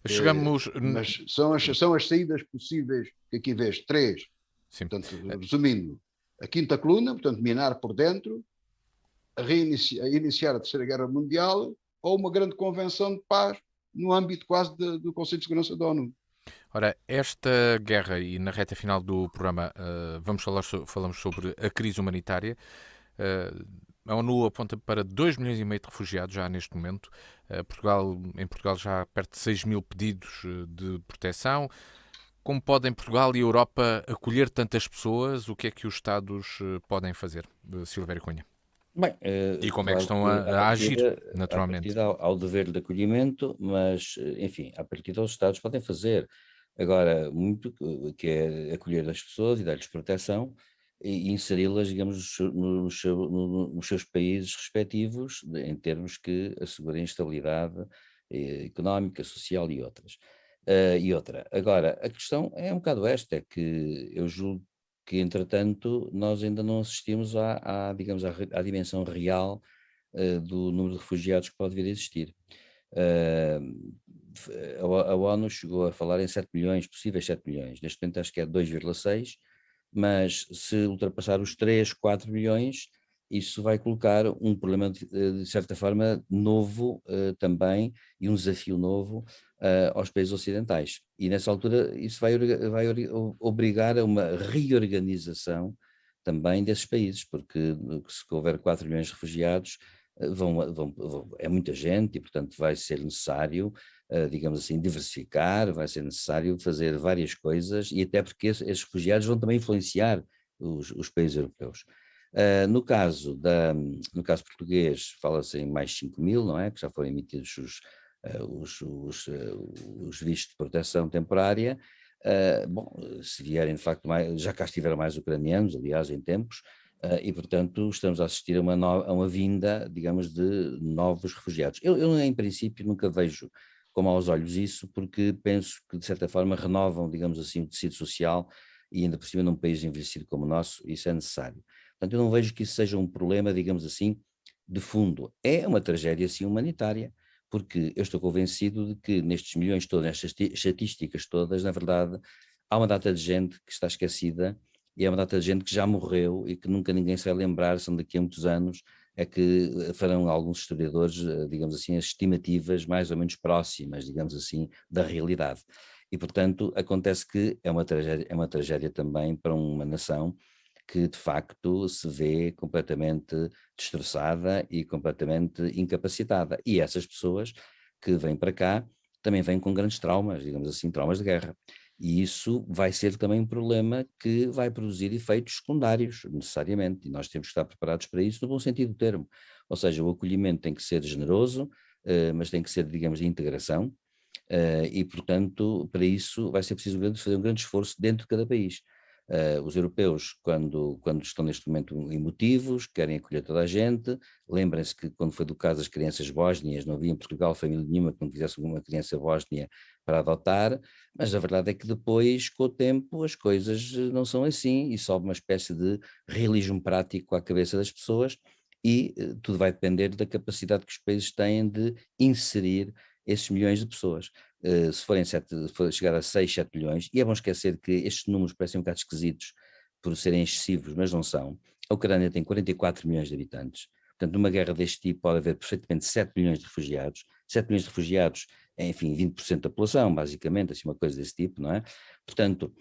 Chegamos... Mas são as saídas possíveis, que aqui vês, 3. Sim. Portanto, resumindo, a quinta coluna, portanto, minar por dentro, a iniciar a Terceira Guerra Mundial ou uma grande convenção de paz no âmbito quase do Conselho de Segurança da ONU. Ora, esta guerra, e na reta final do programa falamos sobre a crise humanitária. A ONU aponta para 2,5 milhões de refugiados já neste momento. Em Portugal já há perto de 6 mil pedidos de proteção. Como podem Portugal e a Europa acolher tantas pessoas? O que é que os Estados podem fazer, Silvério Cunha? Bem, E como é que claro estão a agir, naturalmente? À partida ao dever de acolhimento, mas, enfim, à partida os Estados podem fazer. Agora, muito que é acolher as pessoas e dar-lhes proteção e inseri-las, digamos, nos seus países respectivos, em termos que assegurem estabilidade económica, social e outras. E outra. Agora, a questão é um bocado esta, é que eu julgo que, entretanto, nós ainda não assistimos digamos, à dimensão real do número de refugiados que pode vir a existir. A ONU chegou a falar em 7 milhões, possíveis 7 milhões, neste momento acho que é 2,6, mas se ultrapassar os 3, 4 milhões, isso vai colocar um problema de certa forma novo também, e um desafio novo aos países ocidentais. E nessa altura isso vai obrigar a uma reorganização também desses países, porque se houver 4 milhões de refugiados, é muita gente e, portanto, vai ser necessário, digamos assim, diversificar, vai ser necessário fazer várias coisas, e até porque esses refugiados vão também influenciar os países europeus. No caso português, fala-se em mais 5 mil, não é? Que já foram emitidos os vistos de proteção temporária. Bom, se vierem de facto já cá estiveram mais ucranianos, aliás, em tempos, e portanto estamos a assistir a uma vinda, digamos, de novos refugiados. Eu em princípio nunca vejo com maus olhos isso, porque penso que de certa forma renovam, digamos assim, o tecido social, e ainda por cima num país envelhecido como o nosso, isso é necessário. Portanto, eu não vejo que isso seja um problema, digamos assim, de fundo. É uma tragédia, sim, humanitária, porque eu estou convencido de que nestes milhões todos, nestas estatísticas todas, na verdade, há uma data de gente que está esquecida, e é uma data de gente que já morreu e que nunca ninguém se vai lembrar, são daqui a muitos anos, é que farão alguns historiadores, digamos assim, as estimativas mais ou menos próximas, digamos assim, da realidade. E, portanto, acontece que é uma tragédia também para uma nação que de facto se vê completamente destroçada e completamente incapacitada. E essas pessoas que vêm para cá também vêm com grandes traumas, digamos assim, traumas de guerra. E isso vai ser também um problema que vai produzir efeitos secundários, necessariamente, e nós temos que estar preparados para isso no bom sentido do termo. Ou seja, o acolhimento tem que ser generoso, mas tem que ser, digamos, de integração, e, portanto, para isso vai ser preciso fazer um grande esforço dentro de cada país. Os europeus, quando estão neste momento emotivos, querem acolher toda a gente, lembrem-se que quando foi do caso das crianças bósnias, não havia em Portugal família nenhuma que não quisesse uma criança bósnia para adotar, mas a verdade é que depois, com o tempo, as coisas não são assim, e sobe uma espécie de realismo prático à cabeça das pessoas, e tudo vai depender da capacidade que os países têm de inserir esses milhões de pessoas. Se for chegar a 6, 7 milhões, e é bom esquecer que estes números parecem um bocado esquisitos por serem excessivos, mas não são. A Ucrânia tem 44 milhões de habitantes, portanto numa guerra deste tipo pode haver perfeitamente 7 milhões de refugiados, 7 milhões de refugiados é, enfim, 20% da população, basicamente, assim uma coisa desse tipo, não é? Portanto,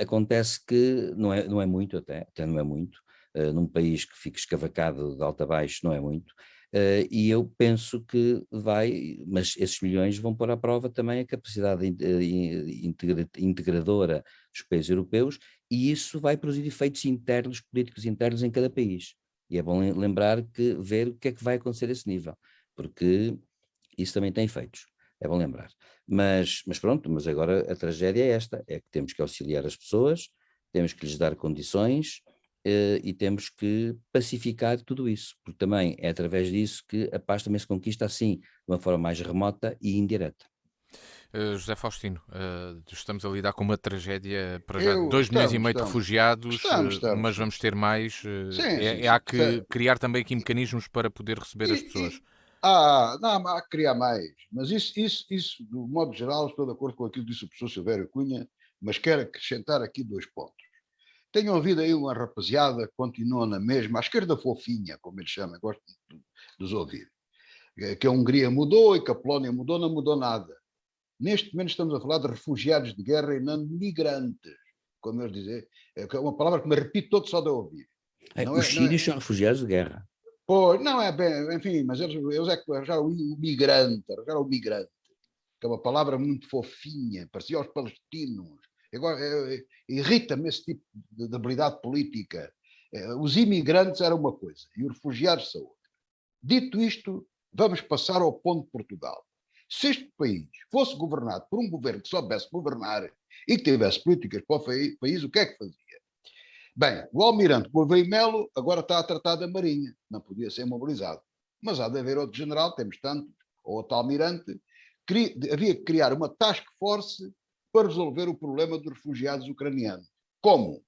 Acontece que não é muito até não é muito, num país que fica escavacado de alto a baixo não é muito, e eu penso que mas esses milhões vão pôr à prova também a capacidade integradora dos países europeus, e isso vai produzir efeitos internos, políticos internos em cada país. E é bom lembrar ver o que é que vai acontecer a esse nível, porque isso também tem efeitos, é bom lembrar. Mas pronto, mas agora a tragédia é esta, é que temos que auxiliar as pessoas, temos que lhes dar condições, e temos que pacificar tudo isso, porque também é através disso que a paz também se conquista assim, de uma forma mais remota e indireta. José Faustino, estamos a lidar com uma tragédia para já de Eu, 2,5 milhões de estamos, refugiados, estamos, mas sim. vamos ter mais. Sim, sim, Há sim. que criar também aqui mecanismos para poder receber as pessoas. Não, há que criar mais. Mas isso, do modo geral, estou de acordo com aquilo que disse o professor Silvério Cunha, mas quero acrescentar aqui 2 pontos. Tenho ouvido aí uma rapaziada que continua na mesma, à esquerda fofinha, como ele chama, gosto de os ouvir, que a Hungria mudou e que a Polónia mudou, não mudou nada. Neste momento estamos a falar de refugiados de guerra e não de migrantes, como eles dizem. É uma palavra que me repito todo só de ouvir. Os sírios são refugiados de guerra. Pois, não é bem, enfim, mas eles é que arranjaram o migrante, que é uma palavra muito fofinha, parecia aos palestinos. Agora, irrita-me esse tipo de habilidade política. Os imigrantes eram uma coisa e os refugiados são outra. Dito isto, vamos passar ao ponto de Portugal. Se este país fosse governado por um governo que soubesse governar e que tivesse políticas para o país, o que é que fazia? Bem, o almirante Gouveia e Melo agora está a tratar da Marinha, não podia ser mobilizado. Mas há de haver outro general, temos tantos, ou outro almirante, havia que criar uma task force para resolver o problema dos refugiados ucranianos. Como?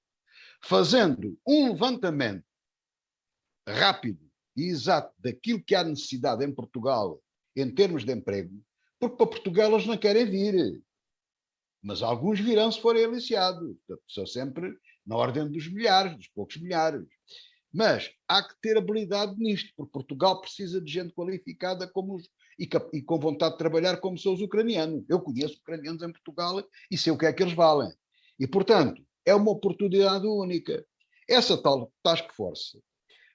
Fazendo um levantamento rápido e exato daquilo que há necessidade em Portugal em termos de emprego, porque para Portugal eles não querem vir. Mas alguns virão se forem aliciados. Portanto, são sempre na ordem dos milhares, dos poucos milhares. Mas há que ter habilidade nisto, porque Portugal precisa de gente qualificada e com vontade de trabalhar como são os ucranianos. Eu conheço ucranianos em Portugal e sei o que é que eles valem. E, portanto, é uma oportunidade única. Essa tal task force,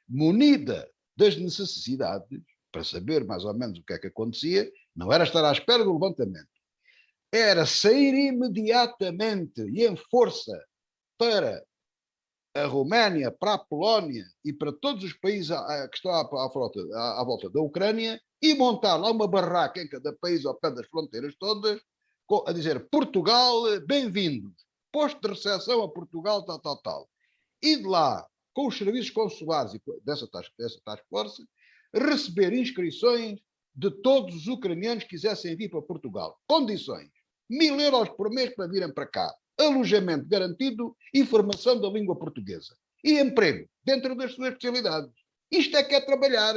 munida das necessidades, para saber mais ou menos o que é que acontecia, não era estar à espera do levantamento, era sair imediatamente e em força para a Roménia, para a Polónia e para todos os países que estão à volta da Ucrânia e montar lá uma barraca em cada país ao pé das fronteiras todas, a dizer Portugal, bem-vindos, posto de recepção a Portugal, tal, tal, tal. E de lá, com os serviços consulares e dessa task force, receber inscrições de todos os ucranianos que quisessem vir para Portugal. Condições: 1.000 euros por mês para virem para cá, alojamento garantido e formação da língua portuguesa. E emprego, dentro das suas especialidades. Isto é que é trabalhar.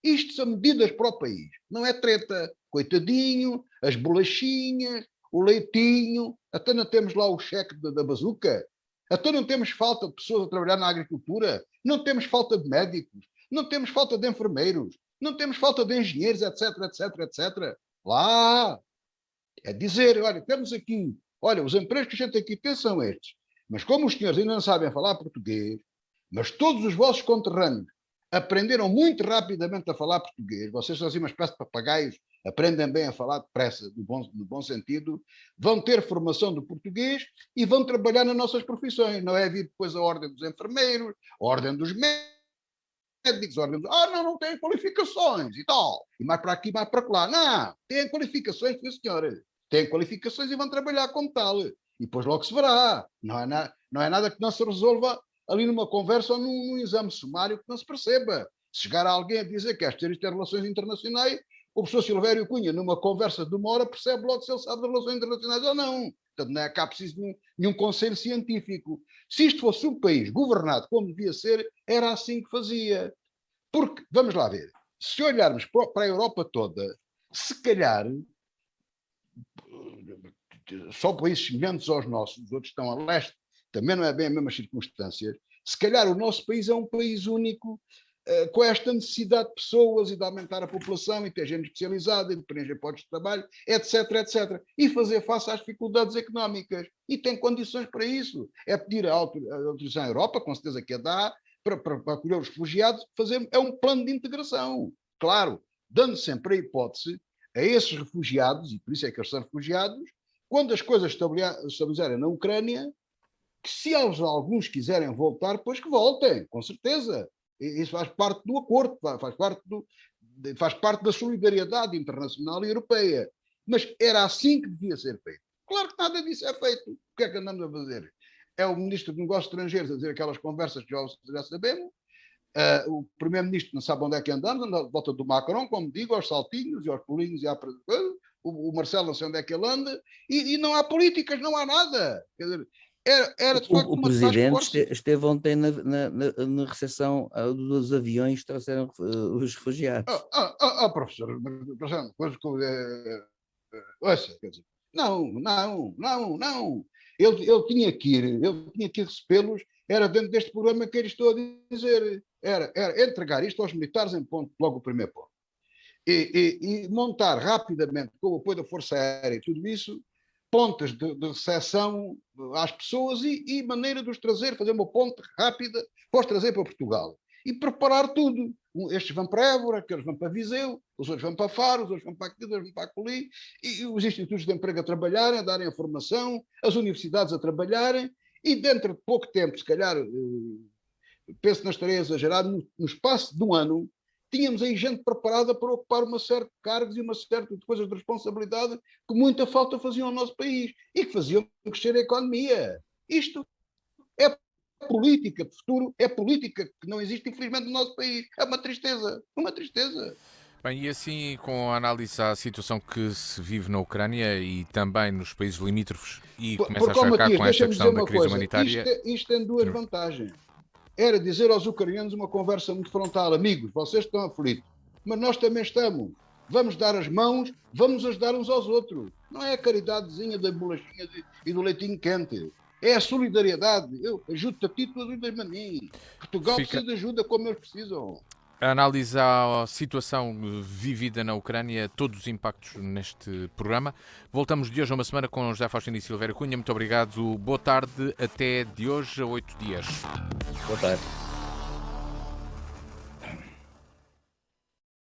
Isto são medidas para o país. Não é treta. Coitadinho, as bolachinhas, o leitinho. Até não temos lá o cheque da bazuca. Até não temos falta de pessoas a trabalhar na agricultura. Não temos falta de médicos. Não temos falta de enfermeiros. Não temos falta de engenheiros, etc, etc, etc. Lá. É dizer, olha, temos aqui, olha, os empregos que a gente aqui tem são estes. Mas como os senhores ainda não sabem falar português, mas todos os vossos conterrâneos aprenderam muito rapidamente a falar português, vocês são assim uma espécie de papagaios, aprendem bem a falar depressa, no bom sentido, vão ter formação de português e vão trabalhar nas nossas profissões. Não é vir depois a ordem dos enfermeiros, a ordem dos médicos, não têm qualificações e tal. E mais para aqui, mais para lá. Não, têm qualificações, sim, senhora. Têm qualificações e vão trabalhar como tal. E depois logo se verá. Não é nada que não se resolva ali numa conversa ou num exame sumário que não se perceba. Se chegar alguém a dizer que isto é relações internacionais, o professor Silvério Cunha, numa conversa de 1 hora, percebe logo se ele sabe de relações internacionais ou não. Portanto, não é cá preciso de nenhum conselho científico. Se isto fosse um país governado como devia ser, era assim que fazia. Porque, vamos lá ver, se olharmos para a Europa toda, se calhar, só países semelhantes aos nossos, os outros estão a leste, também não é bem as mesmas circunstâncias, se calhar o nosso país é um país único com esta necessidade de pessoas e de aumentar a população e ter gente especializada e de preencher postos de trabalho, etc, etc. E fazer face às dificuldades económicas. E tem condições para isso. É pedir a autorização à Europa, com certeza que a dá, para acolher os refugiados, é um plano de integração. Claro, dando sempre a hipótese a esses refugiados, e por isso é que eles são refugiados, quando as coisas estabilizarem na Ucrânia, que se alguns quiserem voltar, pois que voltem, com certeza. Isso faz parte do acordo, faz parte da solidariedade internacional e europeia. Mas era assim que devia ser feito. Claro que nada disso é feito. O que é que andamos a fazer? É o Ministro de Negócios Estrangeiros a dizer aquelas conversas que já sabemos. O Primeiro-Ministro não sabe onde é que andamos, anda à volta do Macron, como digo, aos saltinhos e aos pulinhos. O Marcelo não sei onde é que ele anda. E não há políticas, não há nada. Quer dizer, era de facto O uma task presidente force. esteve ontem na recepção dos aviões que trouxeram os refugiados. Professor, coisas que ouça, quer dizer, não. Ele tinha que ir recebê-los, era dentro deste programa que eu estou a dizer, era entregar isto aos militares em ponto, logo o primeiro ponto. E montar rapidamente, com o apoio da Força Aérea e tudo isso, pontas de recepção às pessoas e maneira de os trazer, fazer uma ponte rápida para os trazer para Portugal. E preparar tudo. Estes vão para Évora, aqueles vão para Viseu, os outros vão para Faro, os outros vão para aqui, os outros vão para Acoli, e os institutos de emprego a trabalharem, a darem a formação, as universidades a trabalharem, e dentro de pouco tempo, se calhar, penso que não estarei exagerado, no espaço de um ano, tínhamos aí gente preparada para ocupar uma série de cargos e uma série de coisas de responsabilidade que muita falta faziam ao nosso país e que faziam crescer a economia. Isto é política de futuro, é política que não existe, infelizmente, no nosso país. É uma tristeza, uma tristeza. Bem, e assim, com a análise à situação que se vive na Ucrânia e também nos países limítrofes e começa a achar cá com esta questão da crise humanitária... Isto tem duas vantagens. Era dizer aos ucranianos uma conversa muito frontal: amigos, vocês estão aflitos, mas nós também estamos. Vamos dar as mãos, vamos ajudar uns aos outros. Não é a caridadezinha da bolachinha e do leitinho quente. É a solidariedade. Eu ajudo-te a ti, tu ajudas-me a mim. Portugal precisa de ajuda como eles precisam. A análise à situação vivida na Ucrânia, todos os impactos neste programa. Voltamos de hoje a uma semana com José Faustino e Silvério Cunha. Muito obrigado. Boa tarde. Até de hoje a 8 dias. Boa tarde.